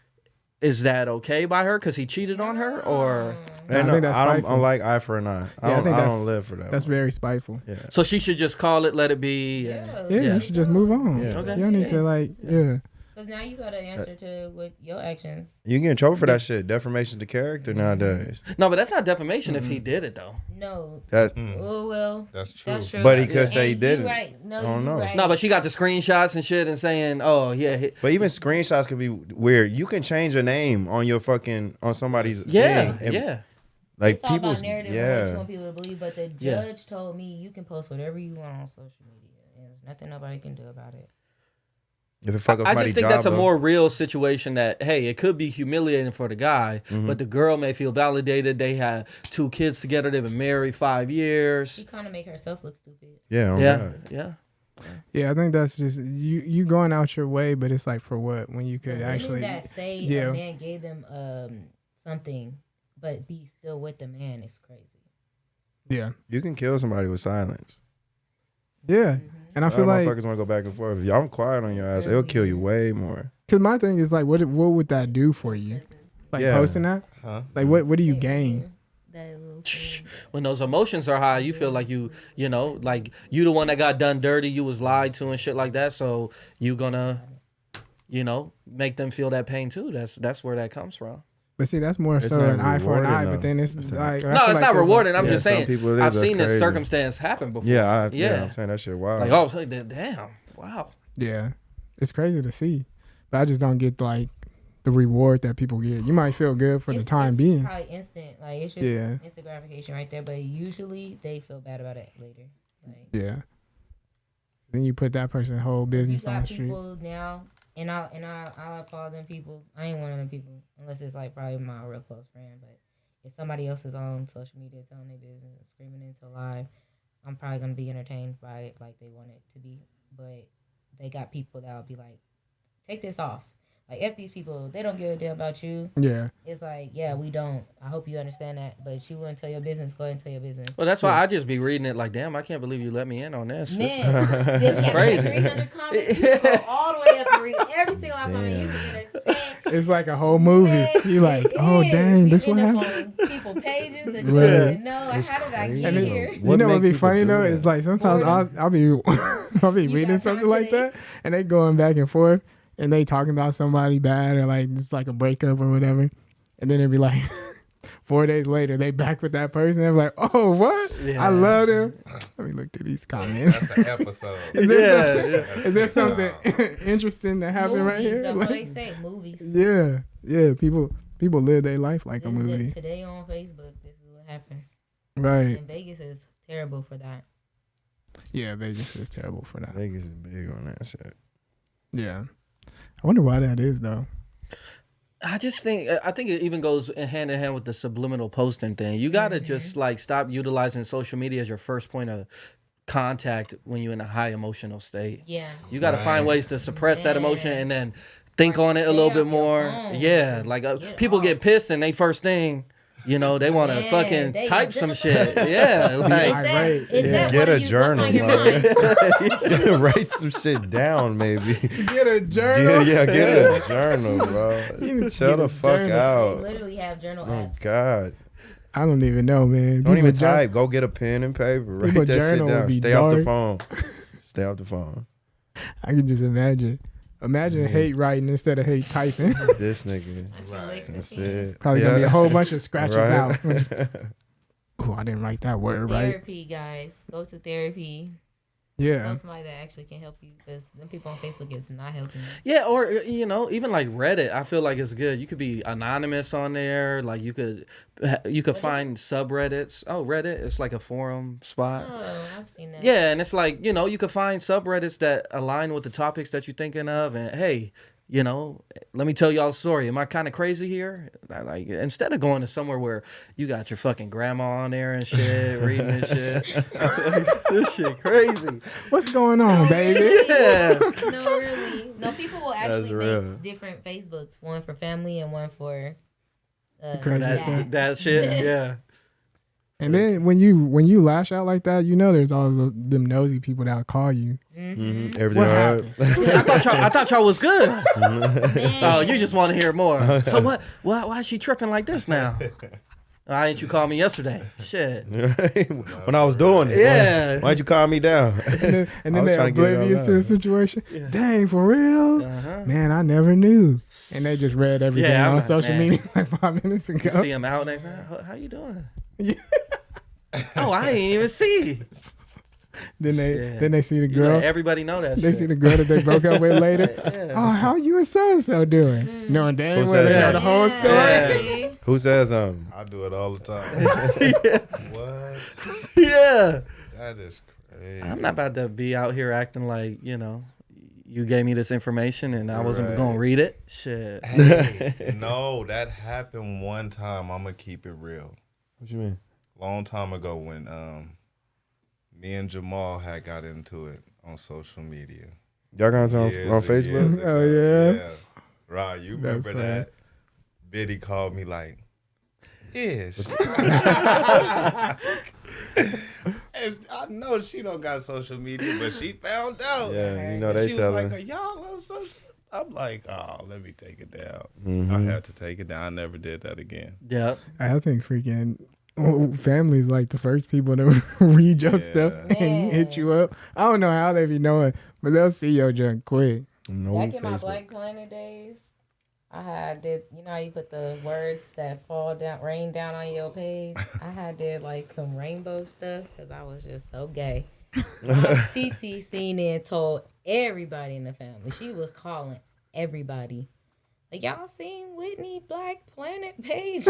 Is that okay by her because he cheated on her, or? I think that's I spiteful. don't like eye for an eye. I don't live for that. That's very spiteful. Yeah. So she should just call it, let it be. Yeah, you should just move on. Yeah. Okay. You don't need to like, yeah. Because now you got to answer to with your actions. You get in trouble for that shit. Defamation of character nowadays. No, but that's not defamation if he did it though. No. That, Oh, well. That's true. That's true. but he could say he And didn't. you right. No, I don't you know. right. No, but she got the screenshots and shit and saying, "Oh yeah, But even screenshots could be weird. You can change a name on your fucking on somebody's yeah, thing. And, yeah." Like It's all people's about narrative and what you yeah. want people to believe. But the judge told me you can post whatever you want on social media. And there's nothing nobody can do about it. If it fuck up I somebody's just think job, that's a though. more real situation that, hey, it could be humiliating for the guy, but the girl may feel validated. They had 2 kids together. They've been married 5 years. She kind of make herself look stupid. Yeah, oh Yeah, God. yeah. Yeah, I think that's just you going out your way, but it's like for what when you could The actually. women that say yeah. a man gave them something, but be still with the man is crazy. Yeah, You can kill somebody with silence. yeah, and I feel like motherfuckers want to go back and forth. If y'all quiet on your ass, it'll kill you way more. because my thing is like, what would that do for you? Like Yeah. posting that, Huh? like what do you gain? That little thing. When those emotions are high, you feel like you know, like you the one that got done dirty, you was lied to and shit like that. So you gonna, you know, make them feel that pain too. That's where that comes from. But see, that's more It's so not an eye for an rewarding, eye. though. But then it's It's like No, it's not rewarding. I'm Yeah, just some saying. people it is, I've that's seen this crazy. circumstance happen before. Yeah, Yeah. I'm saying that shit wild. Like, oh, damn, wow. Yeah, it's crazy to see, but I just don't get like the reward that people get. You might feel good for the time It's being. probably instant. Like it's just Yeah. instant gratification right there. But usually they feel bad about it later. Like Yeah. Then you put that person's whole you business on got the street. people now, and I follow them people. I ain't one of them people unless it's like probably my real close friend. But if somebody else is on social media telling their business and screaming into live, I'm probably gonna be entertained by it like they want it to be. But they got people that will be like, take this off. Like, if these people, they don't give a damn about you. Yeah. It's like, yeah, we don't. I hope you understand that. But you want to tell your business, go ahead and tell your business. Well, that's why I just be reading it like, damn, I can't believe you let me in on this. Man, it's crazy. 300 comments. You can go all the way up and read every single comment. You can get a 10. It's like a whole movie. Man, You like, it oh is. dang, You this what end up happened. on people pages that you Right. don't even know. Like, how did I crazy. get And then, here? What you know make what'd be people funny do though? that? It's like sometimes I'll be You reading got something time like today? that, and they going back and forth, and they talking about somebody bad or like it's like a breakup or whatever, and then it'd be like 4 days later they back with that person. They're like, oh what? Yeah. I love them. Let me look through these comments. That's an episode. Is there Yeah, something, yeah. is there something interesting that happened right Movies, here? That's Like, what they say. Movies. yeah. People live their life like a This is it. movie, Today on Facebook, this is what happened. right? And Vegas is terrible for that. Yeah, Vegas is terrible for that. Vegas is big on that shit. Yeah, I wonder why that is though. I think it even goes hand in hand with the subliminal posting thing. You gotta just like stop utilizing social media as your first point of contact when you're in a high emotional state. Yeah. You gotta find ways to suppress that emotion and then think on it a stay little off bit your more. phone. Yeah, like Get people off. get pissed and they first thing, you know, they want to Yeah, fucking they type just- some shit. Yeah, like irate. Is Yeah. that Get what a you- journal, what's on your mind? Write some shit down, maybe. Get a journal. Yeah, get a journal, bro. You Chill get the a fuck journal. They out. literally have journal Oh apps. God. I don't even know, man. Don't even jour- type. Go get a pen and paper. Write People that shit journal would down. be Stay off the dark. phone. Stay off the phone. I can just imagine. Imagine hate writing instead of hate typing. This nigga. Right. That's it. Probably gonna be a whole bunch of scratches Right. out. Oh, I didn't write that word right. Therapy, guys. Go to therapy. Yeah. Tell somebody that actually can help you, because them people on Facebook is not helping you. yeah, or you know, even like Reddit, I feel like it's good. You could be anonymous on there. Like you could find subreddits. Oh, Reddit, it's like a forum spot. Oh, I've seen that. Yeah, and it's like, you know, you could find subreddits that align with the topics that you're thinking of. And hey, you know, let me tell y'all a story. Am I kind of crazy here? Like, instead of going to somewhere where you got your fucking grandma on there and shit, reading this shit. This shit crazy. What's going on, baby? Yeah. No, really. No, people will That's actually real. make different Facebooks, one for family and one for Crazy dad. stuff. That shit, yeah. And then when you lash out like that, you know there's all them nosy people that'll call you. Mm-hmm. Everything What all right? I thought y'all was good. Man. Oh, you just want to hear more. So what? Why is she tripping like this now? Why didn't you call me yesterday? Shit. When I was doing it. Yeah. Why'd you call me down? And then I was they're trying to get it oblivious all to the out. situation. Yeah. Dang, for real? Uh-huh. Man, I never knew. And they just read everything Yeah, I'm on not- social man. media like 5 minutes You ago. see him out next time. How you doing? Yeah. Oh, I didn't even see. Then Yeah. they see the You girl. let everybody know that. They shit. see the girl that they broke up with later. Yeah. Oh, how you and so and so doing? Knowing damn Who well says they know that? the whole story. Yeah. Who says I do it all the time. What? Yeah. That is crazy. I'm not about to be out here acting like, you gave me this information and I wasn't Right. going to read it. Shit. Hey, no, that happened one time. I'm gonna keep it real. What you mean? Long time ago when me and Jamal had got into it on social media. Y'all got on Years on and Facebook? years ago. Oh, yeah? Right, you That's remember funny. that? Biddy called me like, Ish. I know she don't got social media, but she found out. Yeah, you know And they she was tell like, her. "Are y'all on social?" I'm like, "Oh, let me take it down." Mhm. I had to take it down. I never did that again. Yeah. I think freaking families like the first people to read your Yeah. stuff and hit you up. I don't know how they be knowing, but they'll see your junk quick. No Back in my Facebook. Black Planet days, you know how you put the words that fall down, rain down on your page? I did like some rainbow stuff because I was just so gay. TT seen it and told everybody in the family. She was calling everybody. Like, y'all seen Whitney Black Planet page?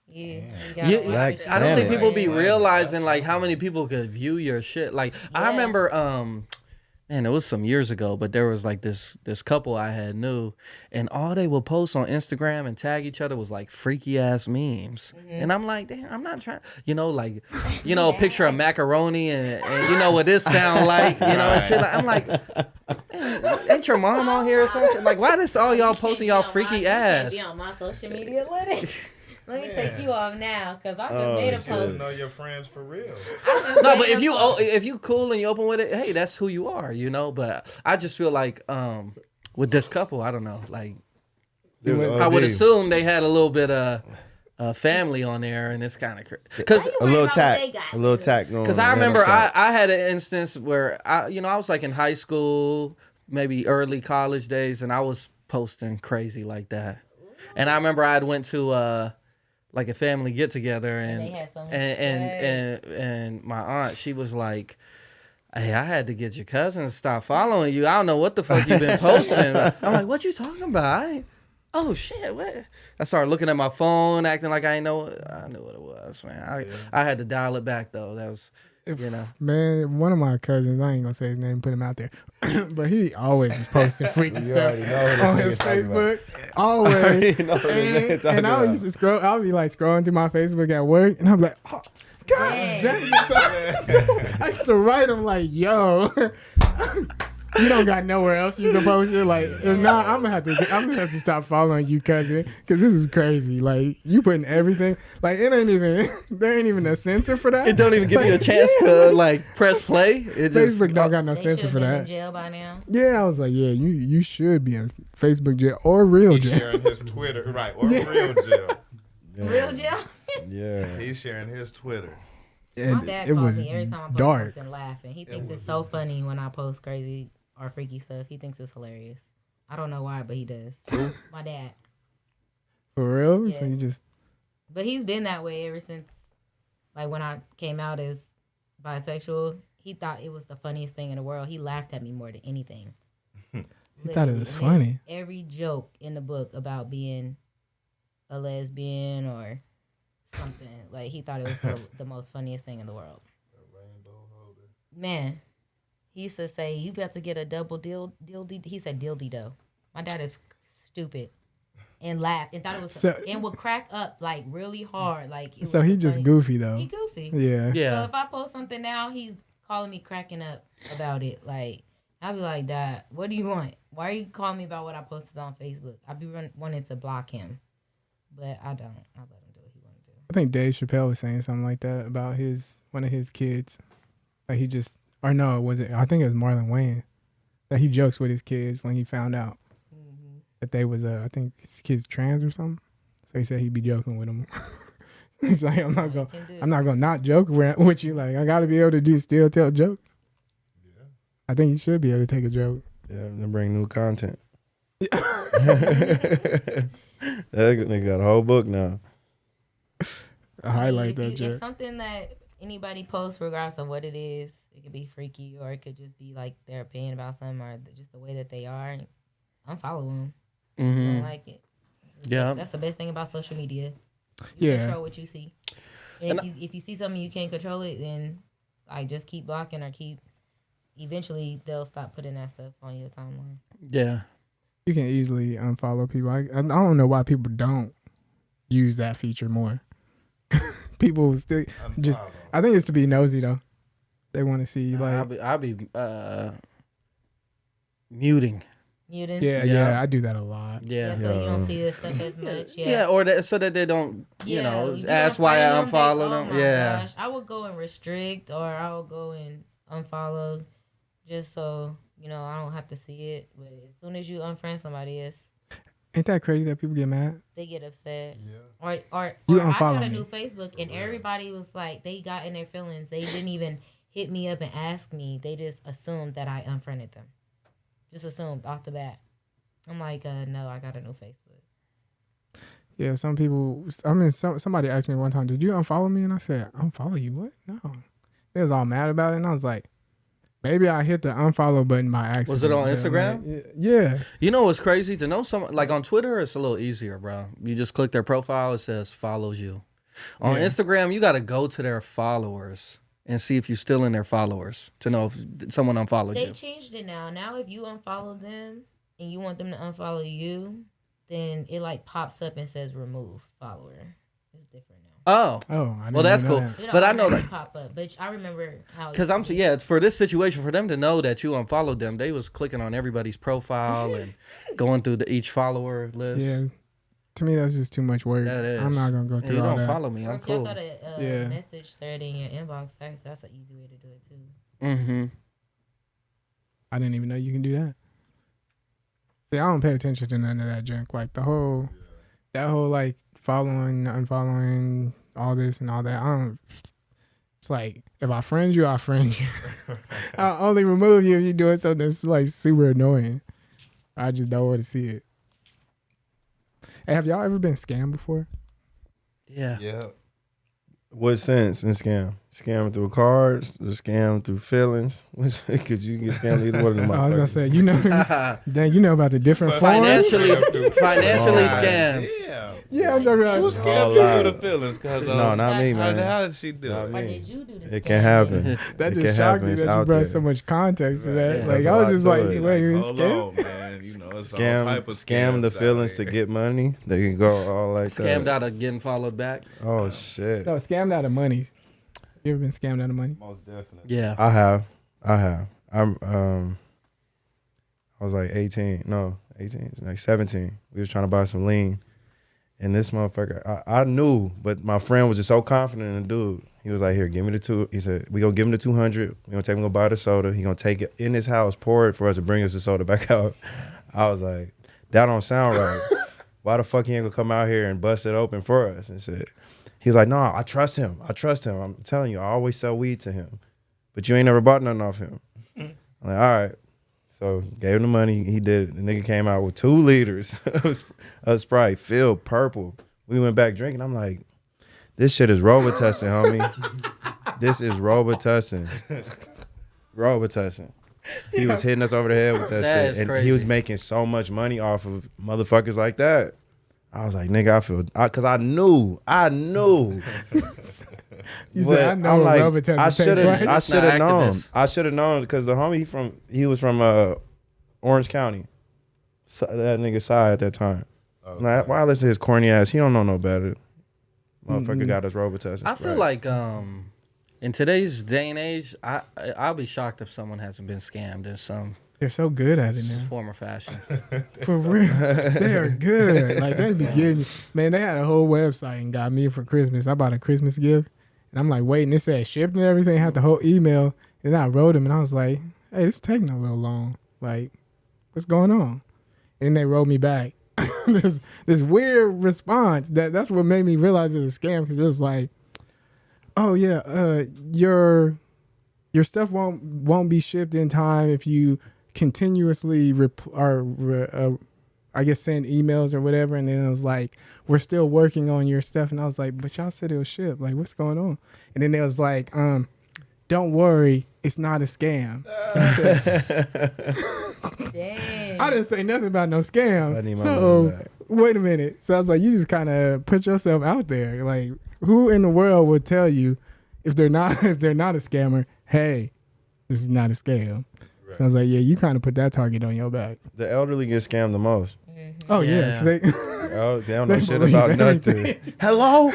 Yeah, you gotta watch Black it. I don't think Planet. people be realizing like how many people could view your shit. Like I Yeah. remember, man, it was some years ago, but there was like this couple I had knew, and all they would post on Instagram and tag each other was like freaky ass memes, and I'm like, damn, I'm not trying, like, a picture of macaroni and you know what this sound like, and shit. Like, I'm like, man, ain't your mom on here or something? Like, why this all y'all posting y'all freaky ass? You can't be on my social media with it. Let me take you off now because I just made a You should post. know your friends for real. No, but if you cool and you open with it, hey, that's who you are, But I just feel like with this couple, I don't know, like I would assume they had a little bit of family on there, and it's kind of crazy. Because A little What tack. they got? A little tack going. Because I remember I had an instance where I was like in high school, maybe early college days, and I was posting crazy like that. And I remember I went to like a family get together, they had some and my aunt, she was like, hey, I had to get your cousin to stop following you. I don't know what the fuck you been posting. I'm like, what you talking about? Oh shit, what? I started looking at my phone, acting like I knew what it was, man. I had to dial it back though. That was, Man, one of my cousins, I ain't gonna say his name, put him out there, but he always was posting freaky stuff already know who the on nigga his talking about. Facebook. Always. already know who the nigga and talking I about. used to scroll. I'll be like scrolling through my Facebook at work, and I'm like, oh, God Dang. dang it. So I used to write him like, yo, you don't got nowhere else you can post it. Like, if not, I'm gonna have to stop following you, cousin, because this is crazy. Like, you putting everything. Like, there ain't even a censor for that. it don't even give you a chance to like press play. It just Facebook don't got no They censor should for have been in that. jail by now. Yeah, I was like, yeah, you should be in Facebook jail or real He's jail. sharing his Twitter, right, or real jail. Real jail? Yeah. He's sharing his Twitter. And My dad it calls was me every time I post dark. something laughing. He thinks it's so funny when I post crazy or freaky stuff. He thinks it's hilarious. I don't know why, but he does. My dad. For real? So Yes. you just But he's been that way ever since, like, when I came out as bisexual. He thought it was the funniest thing in the world. He laughed at me more than anything. he thought it was Literally. funny. Every joke in the book about being a lesbian or something, like, he thought it was the most funniest thing in the world. Man, he used to say, you about to get a double dildy. He said dildy dough. My dad is stupid. And laughed and thought it was and would crack up like really hard. Like it So was he the just funny- goofy though. He goofy. Yeah. yeah. So if I post something now, he's calling me cracking up about it. Like, I'll be like, Dad, what do you want? Why are you calling me about what I posted on Facebook? I be wanting to block him, but I don't. I let him do what he want to do. I think Dave Chappelle was saying something like that about one of his kids. Like he just, or no, was it? I think it was Marlon Wayne. That he jokes with his kids when he found out that they was I think his kid's trans or something. So he said he'd be joking with them. He's like, I'm not gonna not joke with you. Like I gotta be able to still tell jokes. Yeah. I think you should be able to take a joke. Yeah, and bring new content. That nigga got a whole book now. I highlight that joke. If something that anybody posts, regardless of what it is, it could be freaky or it could just be like their opinion about something or just the way that they are. Unfollow them. I don't like it. Yeah, that's the best thing about social media. You control what you see. And if you see something you can't control it, then like just keep blocking or keep. Eventually, they'll stop putting that stuff on your timeline. Yeah, you can easily unfollow people. I don't know why people don't use that feature more. People still just. I think it's to be nosy though. They want to see like. I'll be muting. Yeah, I do that a lot. Yeah, so you don't see this stuff as much. Yeah, or so that they don't, ask why I unfollow them. Oh my gosh, I would go and restrict, or I would go and unfollow, just so I don't have to see it. But as soon as you unfriend somebody else, ain't that crazy that people get mad? They get upset. Yeah. Or you I got a new me. Facebook, and everybody was like, they got in their feelings. They didn't even hit me up and ask me. They just assumed that I unfriended them. Just assumed off the bat. I'm like, no, I got a new Facebook. Yeah, some people. I mean, somebody asked me one time, "Did you unfollow me?" And I said, "Unfollow you? What? No." They was all mad about it, and I was like, "Maybe I hit the unfollow button by accident." Was it on Instagram? Like, yeah. You know what's crazy? To know someone like on Twitter, it's a little easier, bro. You just click their profile; it says follows you. On Instagram, you got to go to their followers and see if you're still in their followers to know if someone unfollowed you. They changed it now. Now, if you unfollow them and you want them to unfollow you, then it like pops up and says remove follower. It's different now. Oh, well, that's cool. But I know that pop up. But I remember how. Because for this situation, for them to know that you unfollowed them, they was clicking on everybody's profile and going through each follower list. Yeah. To me, that's just too much work. That is. I'm not gonna go through you all don't that. Follow me. I'm cool. If you got a message thread in your inbox, that's an easy way to do it too. Mm-hmm. I didn't even know you can do that. See, I don't pay attention to none of that junk. Like that whole like following, unfollowing, all this and all that. I don't. It's like if I friend you, I friend you. I'll only remove you if you're doing something that's like super annoying. I just don't want to see it. Hey, have y'all ever been scammed before? Yeah. Yeah. What sense in scam? Scam through cards, or scam through feelings? Because you can get scammed either one of them. I was gonna say, then you know about the different forms. Financially scammed. Yeah, I'm talking about. Who scammed you through the feelings? No, not me, man. How did she do it? Or did you do this? It can happen. That It just can shocked happen. me It's that you out brought there. so much context to that. Yeah, Like that's I a was lot just to like, it. wait, you Hold scammed? on, man. It's all type of Scam the scams out feelings to here. get money. They can go all like Scammed that. out of getting followed back. Oh shit. No, scammed out of money. You ever been scammed out of money? Most definitely. Yeah. I have. I was like 18, like 17. We was trying to buy some lean. And this motherfucker, I knew, but my friend was just so confident in the dude. He was like, here, give me the two. He said, we gonna give him the 200. We gonna take him to go buy the soda. He gonna take it in his house, pour it for us to bring us the soda back out. I was like, that don't sound right. Why the fuck he ain't gonna come out here and bust it open for us and shit? He was like, no, I trust him. I'm telling you, I always sell weed to him. But you ain't never bought nothing off him. I'm like, all right. So gave him the money. He did it. The nigga came out with 2 liters of Sprite filled purple. We went back drinking. I'm like, this shit is Robitussin, homie. This is Robitussin. Robitussin. He was hitting us over the head with that That shit. is And crazy. he was making so much money off of motherfuckers like that. I was like, nigga, because I knew. You But said, I know I'm what like, Robitussin I tastes should have like. I It's should not have known. activist. I should have known because the homie he was from Orange County. So, that nigga side at that time. Okay. Like, why listen to his corny ass? He don't know no better. Motherfucker got us Robitussin. I feel like in today's day and age, I'll be shocked if someone hasn't been scammed in some They're so good at it This is now. former fashion. For real. They are good. Like, they be getting, man, they had a whole website and got me for Christmas. I bought a Christmas gift. And I'm like, waiting. It said shipped and everything. Had the whole email. And I wrote them and I was like, hey, it's taking a little long. Like, what's going on? And they wrote me back. this weird response that's what made me realize it was a scam, because it was like, oh yeah, your stuff won't be shipped in time if you continuously I guess send emails or whatever. And then it was like, we're still working on your stuff. And I was like, but y'all said it was shipped. Like, what's going on? And then it was like, don't worry, it's not a scam. Dang. I didn't say nothing about no scam. I need my money So back. wait a minute. So I was like, you just kind of put yourself out there. Like, who in the world would tell you if they're not a scammer, hey, this is not a scam? Right. So I was like, yeah, you kind of put that target on your back. The elderly get scammed the most. Oh yeah, Yeah. 'cause they They don't know They shit believe about everything. nothing. Hello?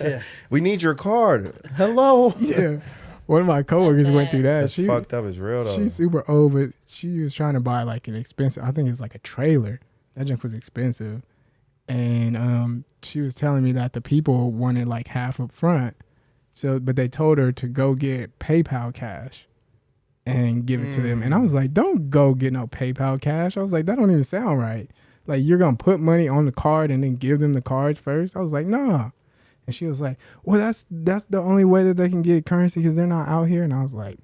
Yeah. We need your card. Hello? yeah. One of my coworkers went through that. That's fucked up. It's real though. She's super old, but she was trying to buy like an expensive, I think it's like a trailer. That junk was expensive. And she was telling me that the people wanted like half up front. So, but they told her to go get PayPal cash and give it to them. And I was like, don't go get no PayPal cash. I was like, that don't even sound right. Like, you're going to put money on the card and then give them the cards first? I was like, nah. And she was like, well, that's the only way that they can get currency because they're not out here. And I was like,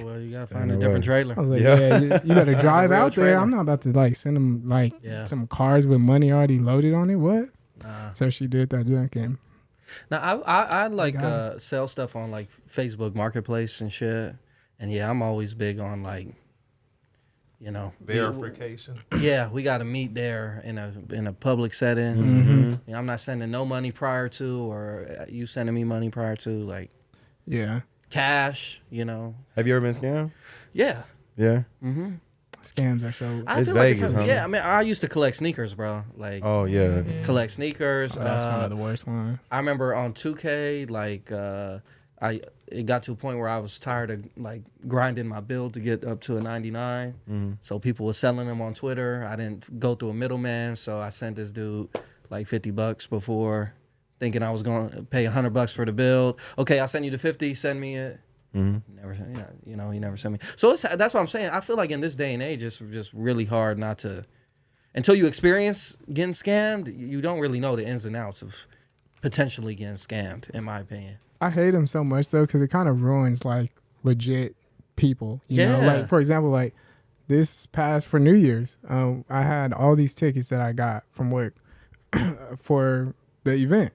Well, you gotta find Ain't a no different way. trailer. I was like, Yeah. yeah, you better drive real out there. trailer. I'm not about to like send them like Yeah. some cards with money already loaded on it. What? Nah. So she did that junk and Now I like got sell stuff on like Facebook Marketplace and shit. And yeah, I'm always big on like, you know, Verification. yeah, we got to meet there in a public setting. Mm-hmm. You know, I'm not sending no money prior to, or you sending me money prior to, like yeah, cash. You know, Have you ever been scammed? yeah. Yeah. Mm-hmm. scams are so. I It's feel like Vegas, homie. yeah. I mean, I used to collect sneakers, bro. Like Oh yeah. collect sneakers. That's one of the worst ones. I remember on 2K, like it got to a point where I was tired of like grinding my build to get up to a 99. Mhm. So people were selling them on Twitter. I didn't go through a middleman, so I sent this dude like $50 before, thinking I was going to pay $100 for the build. Okay, I'll send you the 50. Send me it. Mhm. Never, yeah, you know, he never sent me. So that's what I'm saying. I feel like in this day and age, it's just really hard not to. Until you experience getting scammed, you don't really know the ins and outs of potentially getting scammed, in my opinion. I hate them so much though because it kind of ruins like legit people. You know, Yeah. like for example, like this past for New Year's, I had all these tickets that I got from work for the event.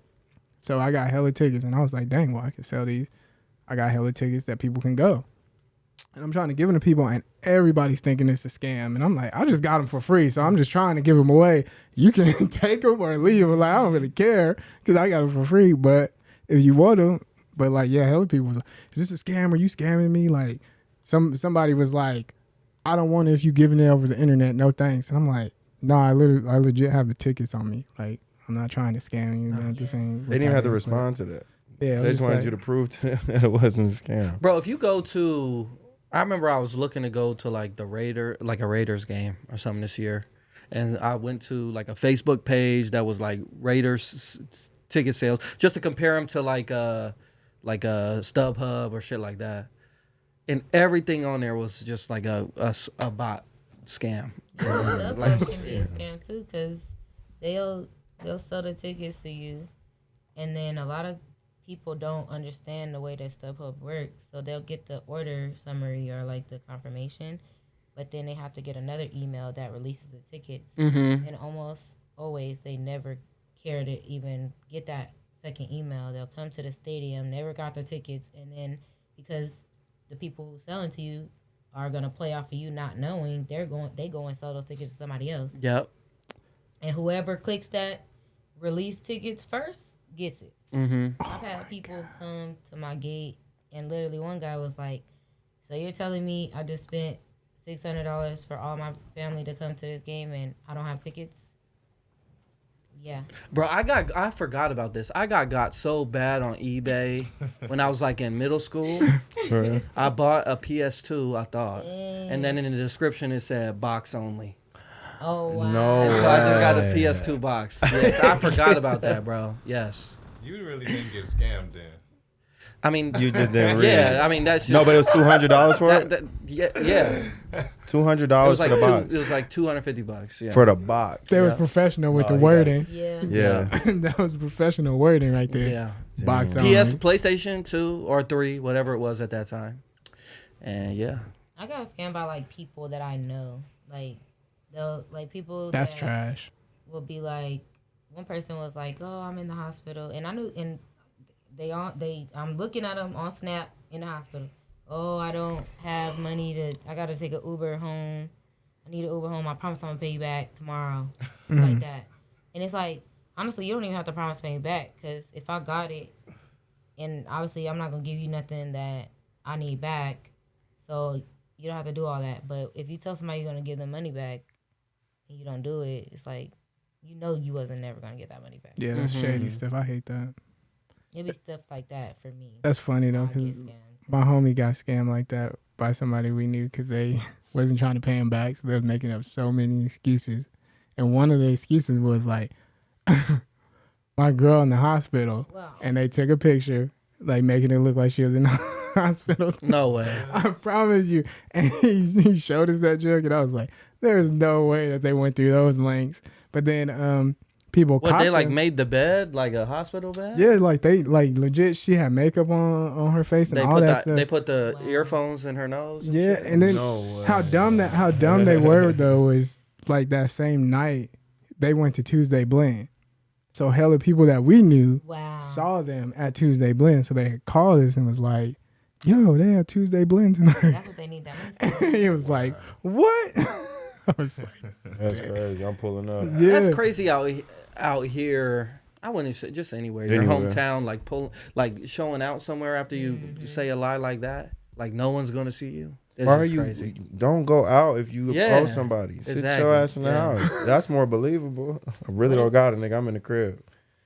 So I got hella tickets, and I was like, dang, well, I can sell these. I got hella tickets that people can go. And I'm trying to give them to people, and everybody's thinking it's a scam. And I'm like, I just got them for free, so I'm just trying to give them away. You can take them or leave them. Like, I don't really care because I got them for free. But if you want them, but like, yeah, hella people was like, is this a scam? Are you scamming me? Like, somebody was like, I don't want it if you giving it over the internet. No thanks. And I'm like, no, I legit have the tickets on me. Like, I'm not trying to scam you. Man. This ain't They didn't even have to respond to that. Yeah, They just wanted you to prove to them that it wasn't a scam. Bro, if you go to, I remember I was looking to go to like a Raiders game or something this year, and I went to like a Facebook page that was like Raiders ticket sales just to compare them to like a StubHub or shit like that, and everything on there was just like a bot scam. StubHub can be a scam too, because they'll sell the tickets to you, and then a lot of people don't understand the way that StubHub works, so they'll get the order summary or like the confirmation, but then they have to get another email that releases the tickets, Mm-hmm. and almost always they never care to even get that second email. They'll come to the stadium, never got the tickets, and then because the people who selling to you are gonna play off of you not knowing, they go and sell those tickets to somebody else, Yep. and whoever clicks that release tickets first gets it. Mm-hmm. I've had people come to my gate, and literally one guy was like, so you're telling me I just spent $600 for all my family to come to this game and I don't have tickets? Yeah. Bro, I forgot about this. I got so bad on eBay when I was like in middle school. Right. I bought a PS2, I thought. Dang. And then in the description it said box only. Oh wow. No. And so I just got a PS2 box. Yes, I forgot about that, bro. Yes. You really didn't get scammed then. I mean, You just didn't read. yeah, I mean that's just No, but it was $200 for it. yeah. $200 It was like for the box. it was like $250. Yeah. For the box. They was Yeah. professional with Oh, the he wording. Yeah. Yeah. That was professional wording right there. Yeah. Box Damn. on. PlayStation 2 or 3, whatever it was at that time. And yeah. I got scammed by like people that I know. Like they'll like people That's that trash. will be like, one person was like, "Oh, I'm in the hospital," and I knew, and I'm looking at them on Snap in the hospital. Oh, I don't have money I gotta take an Uber home. I need an Uber home. I promise I'm gonna pay you back tomorrow. Like that. And it's like, honestly, you don't even have to promise to pay me back, because if I got it, and obviously I'm not gonna give you nothing that I need back, so you don't have to do all that. But if you tell somebody you're gonna give them money back and you don't do it, it's like, you know you wasn't never gonna get that money back. Yeah, that's shady stuff. I hate that. It be stuff like that for me. That's funny though, I get because scammed. my homie got scammed like that by somebody we knew because they wasn't trying to pay him back, so they was making up so many excuses. And one of the excuses was like, my girl in the hospital, Wow. and they took a picture, like making it look like she was in the hospital. No way. I promise you. And he showed us that joke, and I was like, there's no way that they went through those lengths. But then people What, they copped like them. made the bed like a hospital bed? Yeah, like they like legit. She had makeup on her face and They all put that stuff. they put the Wow. earphones in her nose. And Yeah, shit? and then No way. how dumb they were though was like that same night they went to Tuesday Blend. So hella people that we knew Wow. saw them at Tuesday Blend, so they had called us and was like, "Yo, they had Tuesday Blend tonight." That's what they need that money for. He was like, "What?" I was like, That's crazy. I'm pulling up. "Yeah, That's crazy out here. I wouldn't say just anywhere. Your Anywhere. hometown, like showing out somewhere after you say a lie like that. Like no one's gonna see you. It's Why are just you? crazy. Don't go out if you Yeah, approach somebody. Sit exactly. your ass in the Yeah. house. That's more believable. I really don't got it, nigga. I'm in the crib.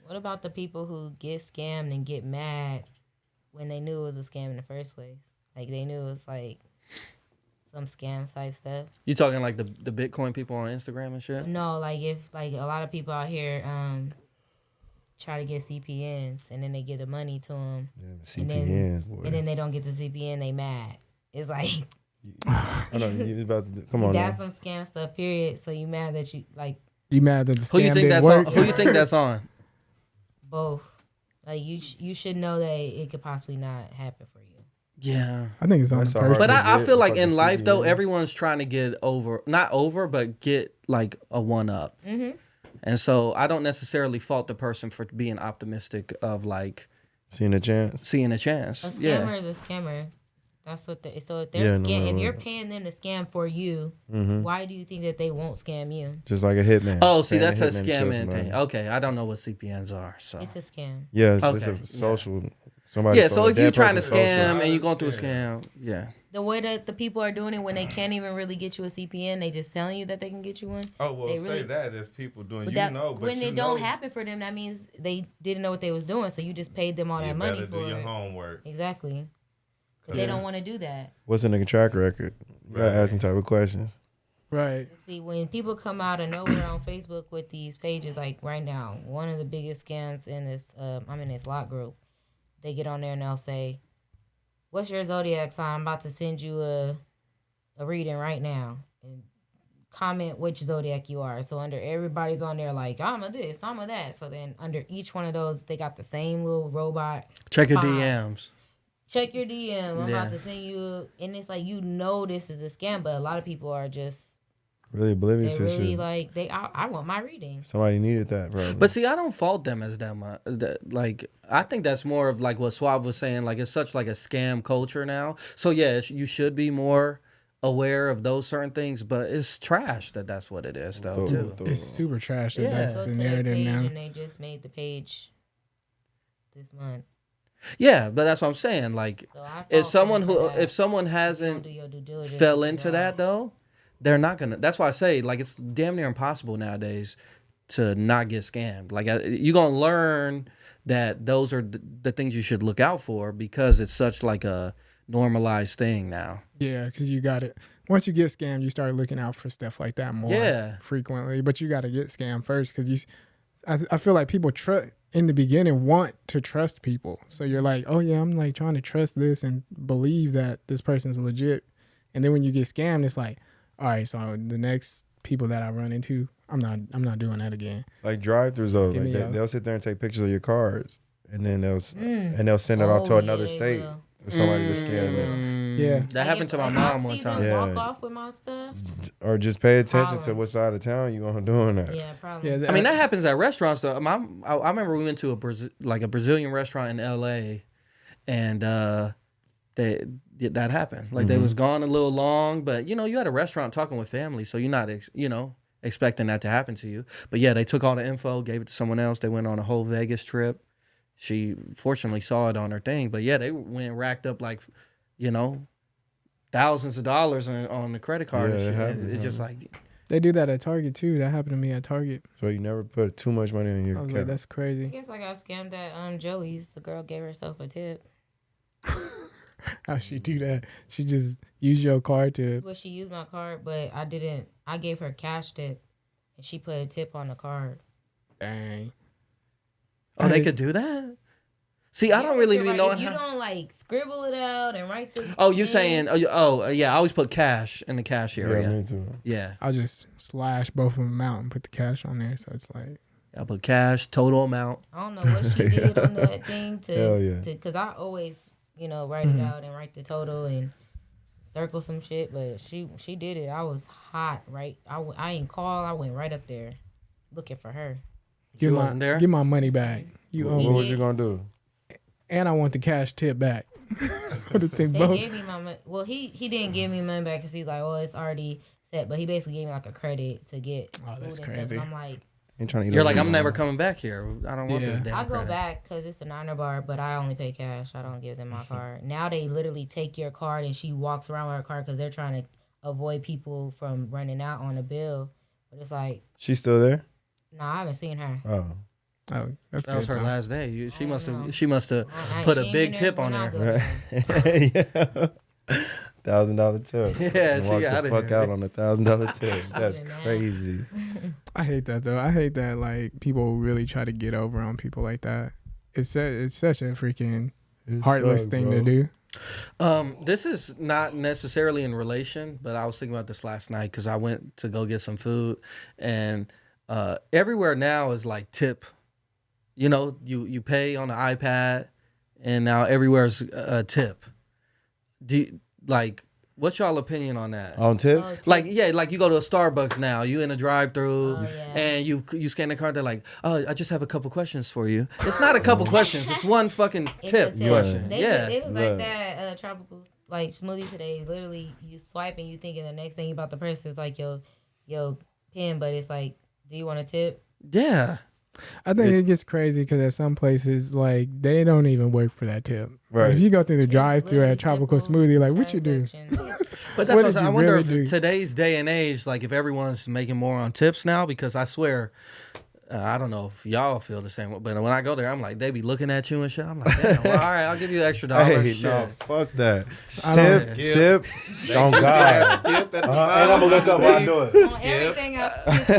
What about the people who get scammed and get mad when they knew it was a scam in the first place? Like they knew it was like some scam type stuff. You talking like the Bitcoin people on Instagram and shit? No, like if like a lot of people out here try to get CPNs and then they get the money to them Yeah, And then- CPNs, boy. and then they don't get the CPN, they mad. It's like Hold on, you about to come on that's now. some scam stuff. Period. So you mad that you like you mad that the Who you scam think didn't that's work?" on? Who you think that's on? both. Like you should know that it could possibly not happen for you. Yeah. I think it's on That's the a hard person. But I get feel like fucking in life though, CPN. everyone's trying to get not over, but get like a one up. Mm-hmm. And so I don't necessarily fault the person for being optimistic of like Seeing a chance. seeing a chance. A scammer Yeah. is a scammer. That's what they. So if Yeah, they're no, if no, you're no. paying them to scam for you, Mm-hmm. why do you think that they won't scam you? Just like a hitman. Oh, see, Paying that's a hitman to kill scamming somebody. thing. Okay, I don't know what CPNs are. So It's a scam. Yeah, it's Okay, a yeah. social. Somebody. yeah, so if you're trying to social. scam and Social. you're going through a scam, yeah. The way that the people are doing it when they can't even really get you a CPN, they just telling you that they can get you one. Oh well, They say really- that if people doing But you that know, but when you it don't know, happen for them, that means they didn't know what they was doing. So you just paid them all you that money better for do your it. homework. Exactly. But they don't want to do that. What's in the track record? You gotta Right. ask some type of questions. Right. See, when people come out of nowhere on Facebook with these pages, like right now, one of the biggest scams in this, I'm in this lot group. They get on there and they'll say, "What's your zodiac sign? I'm about to send you a reading right now." And comment which zodiac you are. So under everybody's on there like, I'm a this, I'm a that. So then under each one of those, they got the same little robot. Check your response. DMs. Check your DM. I'm Yeah. about to send you, and it's like this is a scam, but a lot of people are just Really oblivious they to really shit. like I want my reading. Somebody needed that, bro. But see, I don't fault them as that much. Like, I think that's more of like what Suave was saying. Like, it's such like a scam culture now. So yeah, you should be more aware of those certain things. But it's trash that's what it is, though. Too. It's super trash that Yeah. that's Go the to their narrative page now. and they just made the page this month. Yeah, but that's what I'm saying. Like, So I if fault someone them for who that. if someone If you don't hasn't do your due diligence, fell you're into wrong. that though, they're not gonna. That's why I say like it's damn near impossible nowadays to not get scammed. Like you're gonna learn that those are the things you should look out for because it's such like a normalized thing now. Yeah, because you got it. Once you get scammed, you start looking out for stuff like that more frequently. But you got to get scammed first because I feel like people in the beginning want to trust people. So you're like, oh yeah, I'm like trying to trust this and believe that this person's legit. And then when you get scammed, it's like, all right, so the next people that I run into, I'm not doing that again. Like drive-throughs though, like they'll sit there and take pictures of your cards, and then they'll send it off to another state. Somebody to scam them. Yeah, that happened to my mom one time. Walk off with my stuff. Or just pay attention to what side of town you on doing that. Yeah, probably. Yeah, I mean that happens at restaurants though. I remember we went to a Brazilian restaurant in L.A. and that happened. Like they was gone a little long, but you had a restaurant talking with family, so you're not expecting that to happen to you. But yeah, they took all the info, gave it to someone else. They went on a whole Vegas trip. She fortunately saw it on her thing, but yeah, they went and racked up like, thousands of dollars on the credit card and shit. It's just like they do that at Target too. That happened to me at Target. So you never put too much money in your account. Like, that's crazy. I guess I got scammed at Joey's. The girl gave herself a tip. How she do that? She just used your card to. Well, she used my card, but I didn't. I gave her cash tip, and she put a tip on the card. Dang. Oh, they could do that? See, I don't really even know. You don't like scribble it out and write the. Oh, you saying? Oh, yeah. I always put cash in the cash area. Yeah, me too. Yeah. I'll just slash both of them out and put the cash on there, so it's like. I put cash, total amount. I don't know what she did on that thing Hell yeah. because I always write it out and write the total and circle some shit, but she did it. I was hot, right? I ain't call. I went right up there looking for her. She wasn't there? Give my money back. What was you gonna do? And I want the cash tip back. They gave me my money. Well, he didn't give me money back because he's like, oh, it's already set. But he basically gave me like a credit to get. Oh, that's crazy. And I'm like, you're like, I'm never coming back here. I don't want this damn I go credit. back because it's a Niner bar, but I only pay cash. I don't give them my card. Now they literally take your card and she walks around with her card because they're trying to avoid people from running out on a bill. But it's like, she's still there? I haven't seen her. Oh, that's that was her though. last day. She must have put a big tip on there. Right. Yeah. $1,000 tip. Yeah, and she walk got the it. fuck out on a $1,000 tip. That's crazy. I hate that though. I hate that like people really try to get over on people like that. It's such a freaking heartless thing to do. This is not necessarily in relation, but I was thinking about this last night because I went to go get some food, and everywhere now is like tip. You pay on the iPad, and now everywhere's a tip. What's y'all opinion on that? On tips? Like you go to a Starbucks now, you in a drive-through, and you scan the card. They're like, oh, I just have a couple questions for you. It's not a couple questions. It's one fucking tip question. It was like that at Tropical smoothie today. Literally, you swipe and you thinking the next thing about the person is like your pin, but it's like, do you want a tip? Yeah. I think it gets crazy because at some places, like, they don't even work for that tip. Right. If you go through the drive-through at Tropical Smoothie, like, what you do? But that's what did I you wonder really if do? today's day and age, like, if everyone's making more on tips now, because I swear, I don't know if y'all feel the same way, but when I go there, I'm like, they be looking at you and shit. I'm like, damn, well, all right, I'll give you an extra $1. Hey, Shit. no, fuck that. I Tip. Oh, God. And I'm going to look up while I do it. On everything I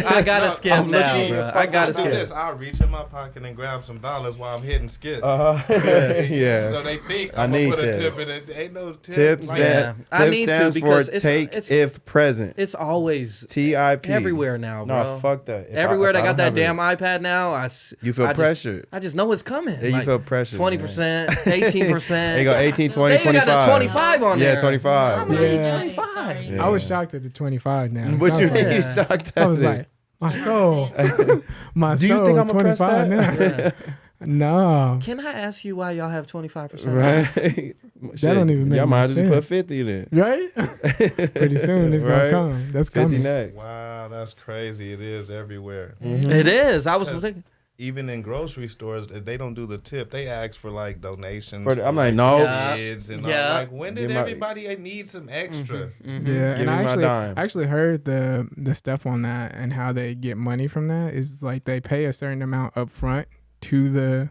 I gotta skip now, bro. I gotta do skip. this. I'll reach in my pocket and grab some dollars while I'm hitting skip. Yeah. So they think I I'm gonna need put a this. tip in it. Ain't no tip. Tips Like, I tip need to stands for because it's- take it's- if present. It's always TIP. everywhere now, bro. No, fuck that. If Everywhere if they I got don't that have damn iPad now, You feel pressured. I just know it's coming. Yeah, you feel pressured. 20%, 18%. There you go, 18, 20, They even 25. got the 25 on there. Yeah, 25. I'm already Yeah. 25. Yeah. I was shocked at the 25 now. What I you was like, mean you shocked at I was it? like, my soul. My Do you soul, think I'm gonna press 25 that? now. No. Can I ask you why y'all have 25%? Right? That don't even make Y'all might no just put sense. 50 then. Right? Pretty soon it's going Right? to come. That's 50 coming. next. Wow, that's crazy. It is everywhere. It is. I was thinking. even in grocery stores, if they don't do the tip, they ask for like donations. I'm like, no. Kids and like, when did everybody need some extra? Yeah, and I actually heard the stuff on that and how they get money from that is like they pay a certain amount up front to the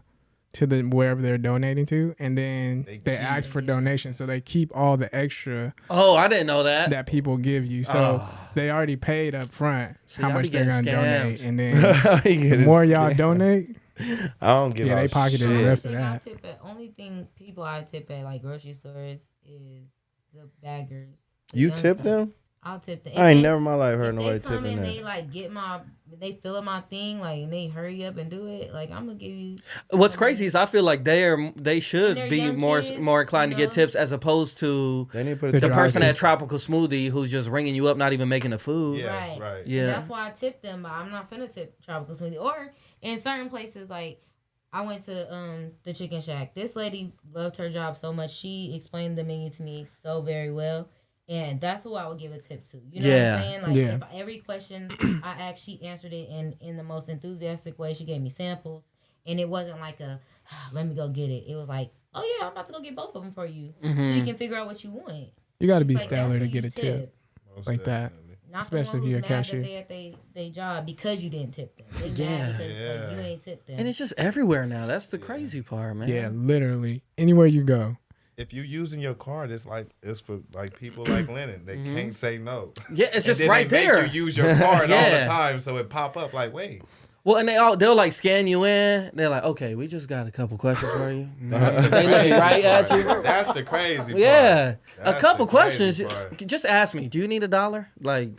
wherever they're donating to, and then they ask for donations, so they keep all the extra. Oh, I didn't know that people give you. So they already paid up front how much they're gonna donate, and then the more y'all donate, I don't give. Yeah, they pocketed the rest of that. Only thing people I tip at like grocery stores is the baggers. You tip them? I'll tip them. I ain't never in my life heard nobody tipping and that. They like they fill up my thing, like, and they hurry up and do it. Like, I'm gonna give you. What's crazy is I feel like they should be more kids, inclined to get tips as opposed to the person at Tropical Smoothie who's just ringing you up, not even making the food. Yeah, right. Yeah, and that's why I tip them. But I'm not finna tip Tropical Smoothie. Or in certain places, like I went to the Chicken Shack. This lady loved her job so much. She explained the menu to me so very well. And that's who I would give a tip to. You know what I'm saying? Like, if every question I asked, she answered it in the most enthusiastic way. She gave me samples. And it wasn't like let me go get it. It was like, oh, yeah, I'm about to go get both of them for you. So you can figure out what you want. You got to be stellar to get a tip like that. Not especially if you're a cashier. That they at their job because you didn't tip them. They mad because like, you ain't tipped them. And it's just everywhere now. That's the crazy part, man. Yeah, literally. Anywhere you go. If you're using your card, it's for like people like Lennon. They can't say no. Yeah, it's just then right they there. Make you use your card all the time, so it pop up like, wait. Well, and they'll like scan you in. They're like, okay, we just got a couple questions for you. They look right at you. That's the crazy part. Yeah, a couple questions. Just ask me. Do you need $1? Like,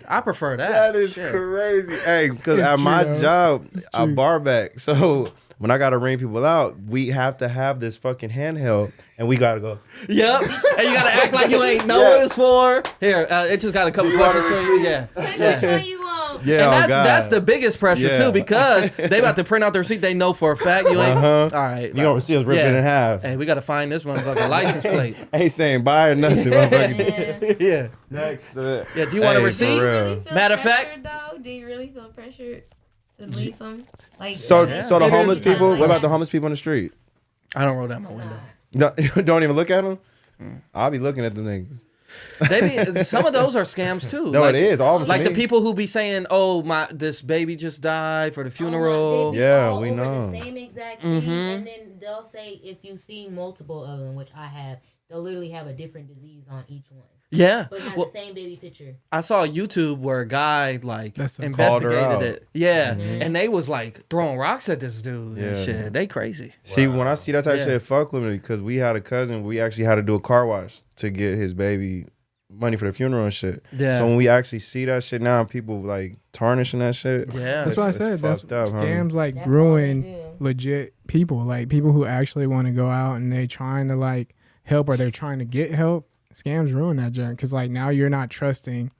I prefer that. That is crazy. Hey, because at my job, I bar back. So when I got to ring people out, we have to have this fucking handheld, and we got to go. Yep. And you got to act like you ain't know what it's for. Here, it just got a couple questions for you. Yeah. Which one you want? Yeah, and that's the biggest pressure too, because they about to print out the receipt. They know for a fact you ain't. All right, you gonna see us ripping it in half. Hey, we gotta find this motherfucking license plate. Ain't saying buy or nothing, motherfucker. Yeah. Next. Yeah. Do you want a receipt? Matter of fact, though, do you really feel pressured to leave some? Like, so the homeless people. What about the homeless people on the street? I don't roll down my window. No, don't even look at them. I'll be looking at them niggas. Some of those are scams too. No, like, it is. All of them like the people who be saying, "Oh, this baby just died for the funeral." Yeah, we know. The same exact thing, and then they'll say if you see multiple of them, which I have, they'll literally have a different disease on each one. Yeah, but have the same baby picture. I saw YouTube where a guy investigated it. Yeah, and they was like throwing rocks at this dude. Yeah, and shit. They crazy. See, when I see that type of shit, fuck with me, because we had a cousin. We actually had to do a car wash to get his baby money for the funeral and shit. Yeah. So when we actually see that shit now, people like tarnishing that shit. Yeah, that's what I said. That's scams like ruin legit people, like people who actually want to go out and they trying to like help or they're trying to get help. Scams ruin that junk because like now you're not trusting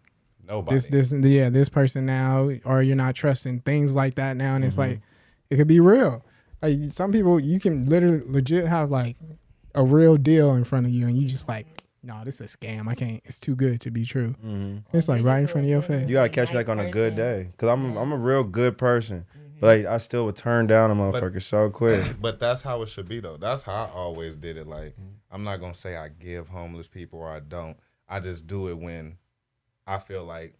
nobody. This person now, or you're not trusting things like that now, and it's like it could be real. Like some people, you can literally legit have like a real deal in front of you, and you just like, no, this is a scam. I can't. It's too good to be true. It's like right in front of your face. You gotta catch me like on a good day, because I'm a real good person. But like, I still would turn down a motherfucker so quick. But that's how it should be though. That's how I always did it. Like I'm not gonna say I give homeless people or I don't. I just do it when I feel like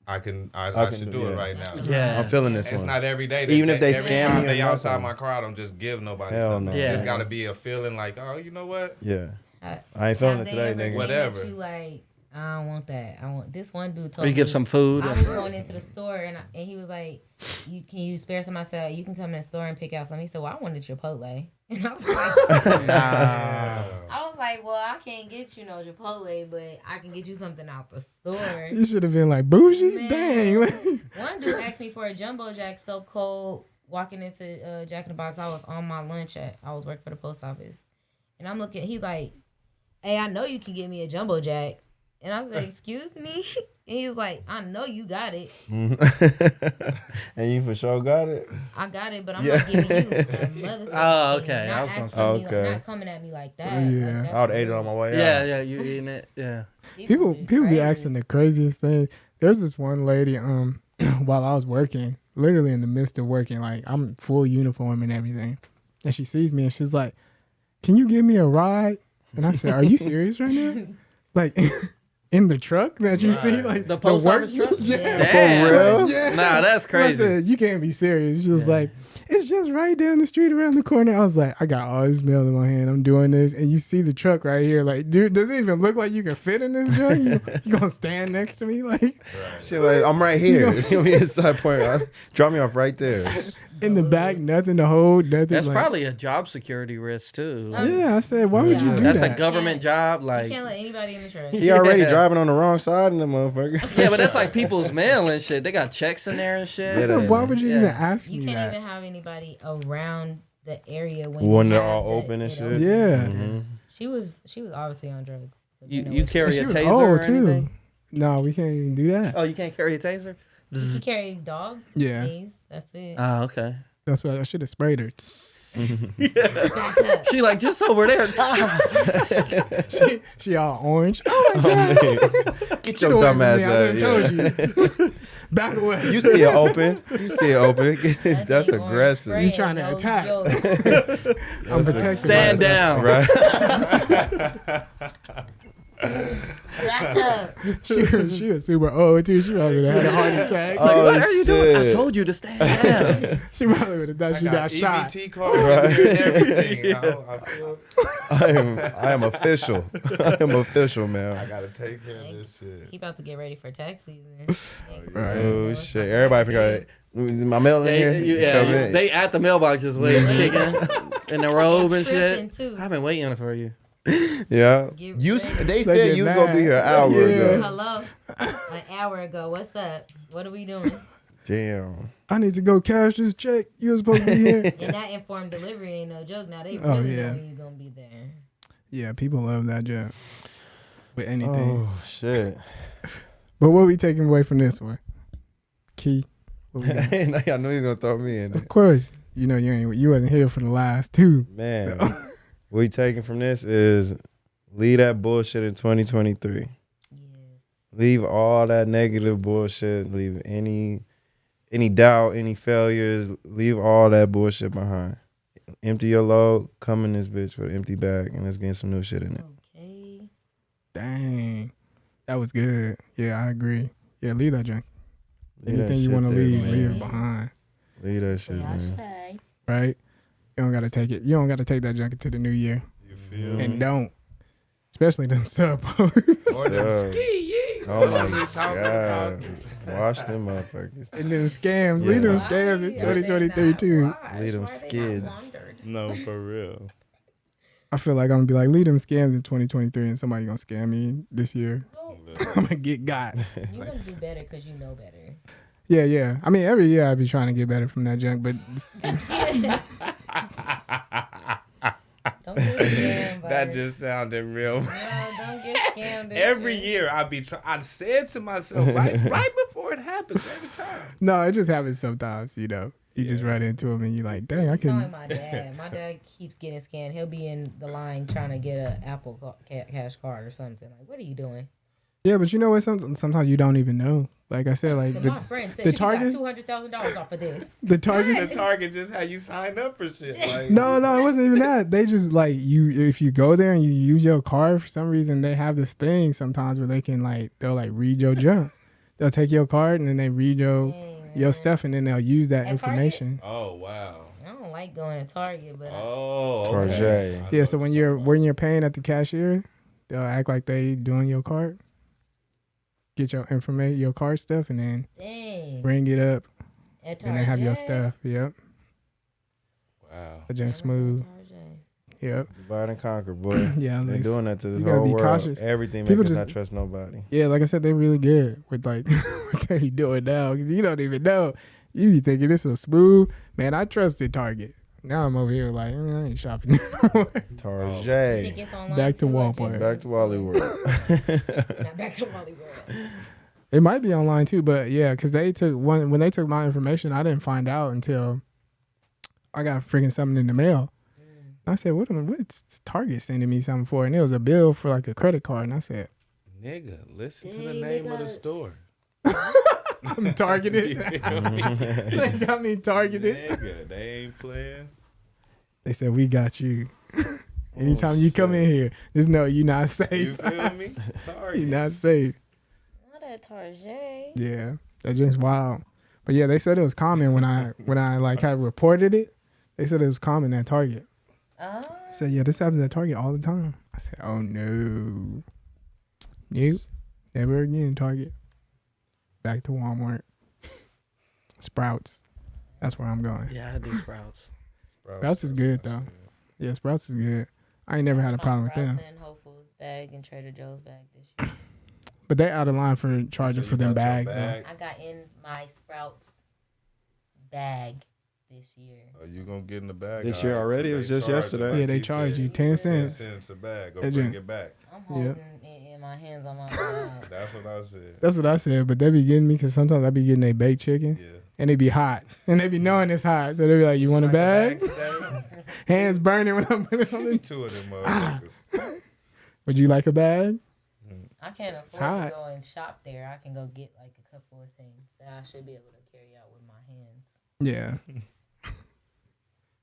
I should do it right now. Yeah, I'm feeling this. It's one. not every day. Even if they every scam time me, they outside my car, I don't just give nobody something. No. It's got to be a feeling like, oh, you know what? Yeah, I ain't feeling it today, nigga. Whatever. You like, I don't want that. I want this one dude. Told or you give some food. I was going into the store and he was like, "Can you spare some?" I said, "You can come in the store and pick out some." He said, "Well, I wanted Chipotle." And I was like, I was like, "Well, I can't get you no Chipotle, but I can get you something out the store." You should have been like bougie. Man. Dang. One dude asked me for a jumbo jack. So cold. Walking into Jack in the Box, I was on my lunch I was working for the post office, and I'm looking. He's like, "Hey, I know you can get me a jumbo jack." And I said, "Excuse me?" And he was like, "I know you got it." And you for sure got it? I got it, but I'm not giving you a motherfucker. Oh, okay. I was going to say. Not coming at me like that. Yeah. Like, I would have ate it on my way out. Yeah, you eating it. Yeah. People be asking the craziest things. There's this one lady, while I was working, literally in the midst of working. Like, I'm full uniform and everything. And she sees me and she's like, "Can you give me a ride?" And I said, "Are you serious right now?" Like, in the truck that you see, like The post work office truck? Yeah. Damn. For real? Yeah. Nah, that's I crazy. said, "You can't be serious." She was like, "It's just right down the street around the corner." I was like, "I got all this mail in my hand. I'm doing this." And you see the truck right here. Like, dude, does it even look like you can fit in this truck? You gonna stand next to me? Like, She like, I'm right here. It's gonna be a side point. Drop me off right there. in the back, nothing to hold, nothing. That's like, probably a job security risk too. Yeah, I said, why would you do That's that? a government job. You Like, can't let anybody in the truck. He already Yeah. driving on the wrong side of the motherfucker. yeah, but that's like people's mail and shit. They got checks in there and shit. I said, why would you Yeah. even ask You me can't that? even have anybody around the area When you they're have all the- open and it shit? open. Yeah. Mhm. She was obviously on drugs. You And carry she a was taser old, or anything? No, we can't even do that. Oh, you can't carry a taser? You can carry dogs. Yeah. Maze, that's it. Oh, okay. That's why I should have sprayed her. Back up. She like just over there. she all orange. Oh my god! Get Get your away dumb from ass me, I out done of told here. you. Back away. You see it open. You see it open. That's That orange aggressive. spray You is trying to no attack. joke. I'm protecting Stand myself. down. Right. Back up. She was super old too. She probably would have had a heart attack. It's like, Oh, what are you doing? I shit. told you to stand down. She probably would have thought she got shot. EBT cards in there and everything. I am official. I am official, man. I gotta take care of this shit. He about to get ready for tax season. Right. Oh shit! Everybody forgot. My mail in here. Come in. They at the mailboxes waiting, kicking in the robe and Tripping, shit. too. I've been waiting for you. Yeah. Get You. ready. They They said get you was gonna be here an hour Yeah. ago. Hello. An hour ago. What's up? What are we doing? Damn. I need to go cash this check. You were supposed to be here. And that informed delivery ain't no joke. Now they Oh, really yeah. know you gonna be there. Yeah, people love that job with anything. Oh shit. But what we taking away from this one? Key. What we got? I knew he was gonna throw me in there. Of course, you know you wasn't here for the last two. Man, So. what we taking from this is leave that bullshit in 2023. Yes. Leave all that negative bullshit. Leave any doubt, any failures. Leave all that bullshit behind. Empty your load. Come in this bitch with an empty bag, and let's get some new shit in it. Okay. Dang, that was good. Yeah, I agree. Yeah, leave that junk. Leave that Anything you shit want to there, leave, man. leave it behind. Leave that shit, Yeah, I man. say. Right? You don't gotta take it. You don't gotta take that junk into the new year, You feel? and don't. Especially them sub posts. Or them Yeah. ski. Oh my We talking god. about- Wash them motherfuckers. And then scams. Yeah. Leave them scams in 2023 too. Leave them skids. No, for real. I feel like I'm gonna be like, leave them scams in 2023, and somebody gonna scam me this year. I'm gonna get got. You're gonna do better because you know better. Yeah. I mean, every year I be trying to get better from that junk, but Don't get scammed. That Bird. just sounded real. No, don't get scammed. this Every year. year I said to myself right before it happens every time. no, it just happens sometimes. You know, you just run into them and you're like, dang, I It's not like can. my dad. My dad keeps getting scammed. He'll be in the line trying to get a Apple Cash card or something. Like, what are you doing? Yeah, but you know what? Sometimes you don't even know. Like I said, like Because my friend said the she got Target? $200,000 off of this. the Target. The Target just how you signed up for shit. Like, No, it wasn't even that. They just like you. If you go there and you use your card for some reason, they have this thing sometimes where they can they'll read your junk. They'll take your card and then they read your Dang, stuff and then they'll use that At information. Oh wow. I don't like going to Target, but Oh. Target. Okay. Yeah, so when you're paying at the cashier, they'll act like they doing your card. Get your information, your card stuff, and then dang. bring it up, At and they have your Target? stuff. Yep, Wow. the junk smooth. Yep. Divide and conquer, boy. Yeah, They like, doing that to this you gotta whole be world. cautious. Everything People makes us just- not trust nobody. Yeah, like I said, they really good with what they be doing now because you don't even know. You be thinking this is smooth, man. I trusted Target. Now I'm over here like I ain't shopping anymore. Target. Back to Walmart. Back to Wally World. Not back to Wally World. It might be online too, but yeah, because they took when they took my information, I didn't find out until I got freaking something in the mail. I said, what's Target sending me something for? And it was a bill for like a credit card. And I said, Nigga, listen to the Dang, name they of the got- store. I'm targeted. They got me targeted. Nigga, they ain't playing. They said we got you. Anytime you come in here, just know you're not safe. You feel me? Sorry. You're not safe. Not at Target. Yeah, that's just wild. But yeah, they said it was common when I like had reported it. They said it was common at Target. Oh. I said, yeah, this happens at Target all the time. I said, oh no. Nope. Never again, Target. Back to Walmart. Sprouts. That's where I'm going. Yeah, I do Sprouts. Sprouts is good though. Yeah, Sprouts is good. I ain't never had a problem with them. In Whole Foods bag and Trader Joe's bag this year. But they out of line for charging So for you them got your bags. bag? I got in my Sprouts bag this year. Are you gonna get in the bag? This year already? It was just charge yesterday. like Yeah, they he charge said, you 10 10 cents. cents a bag or They bring ju- it back. I'm holding it in my hands on my bag. That's what I said. That's what I said. But they be getting me because sometimes I be getting a baked chicken Yeah. and they be hot. And they be knowing it's hot. So they be like, you want a bag? Hands burning when I'm putting it on the. Two of them motherfuckers. Would you like a bag? I can't afford hot. to go and shop there. I can go get like a couple of things that I should be able to carry out with my hands. Yeah.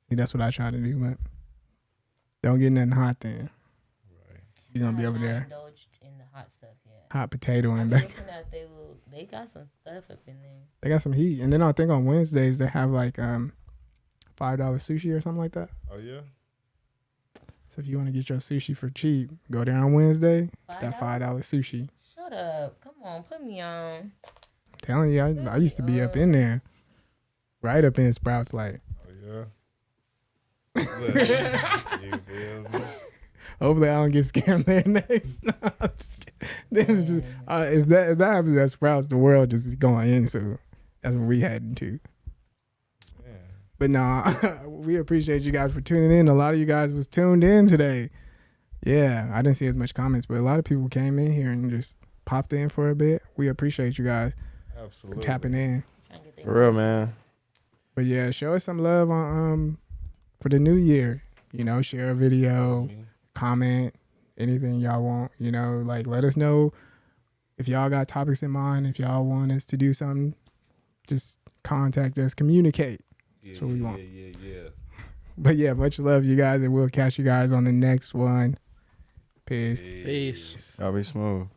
See, that's what I try to do, but don't get nothing hot then. Right. You're going to be I over have not there. indulged in the hot stuff yet. Hot potato I'm and back. looking at they got some stuff up in there. They got some heat. And then I think on Wednesdays they have like $5 sushi or something like that. Oh yeah. So if you want to get your sushi for cheap, go there on Wednesday. That $5 sushi. Shut up. Come on, put me on. I'm telling you, I used to be up in there. Right up in Sprouts like. Oh yeah. Look, you feel me? Hopefully I don't get scammed there next. I'm just kidding. This is just, if that happens at Sprouts, the world just is going into. That's what we heading to. Yeah. But nah, we appreciate you guys for tuning in. A lot of you guys was tuned in today. Yeah, I didn't see as much comments, but a lot of people came in here and just popped in for a bit. We appreciate you guys for Absolutely. tapping in. Trying to get their For real, man. But yeah, show us some love on for the new year. You know, share a video, comment, anything y'all want. You know, like let us know if y'all got topics in mind. If y'all want us to do something, just contact us, communicate. Yeah, That's what we want. Yeah. But yeah, much love, you guys, and we'll catch you guys on the next one. Peace. Peace. Y'all be smooth.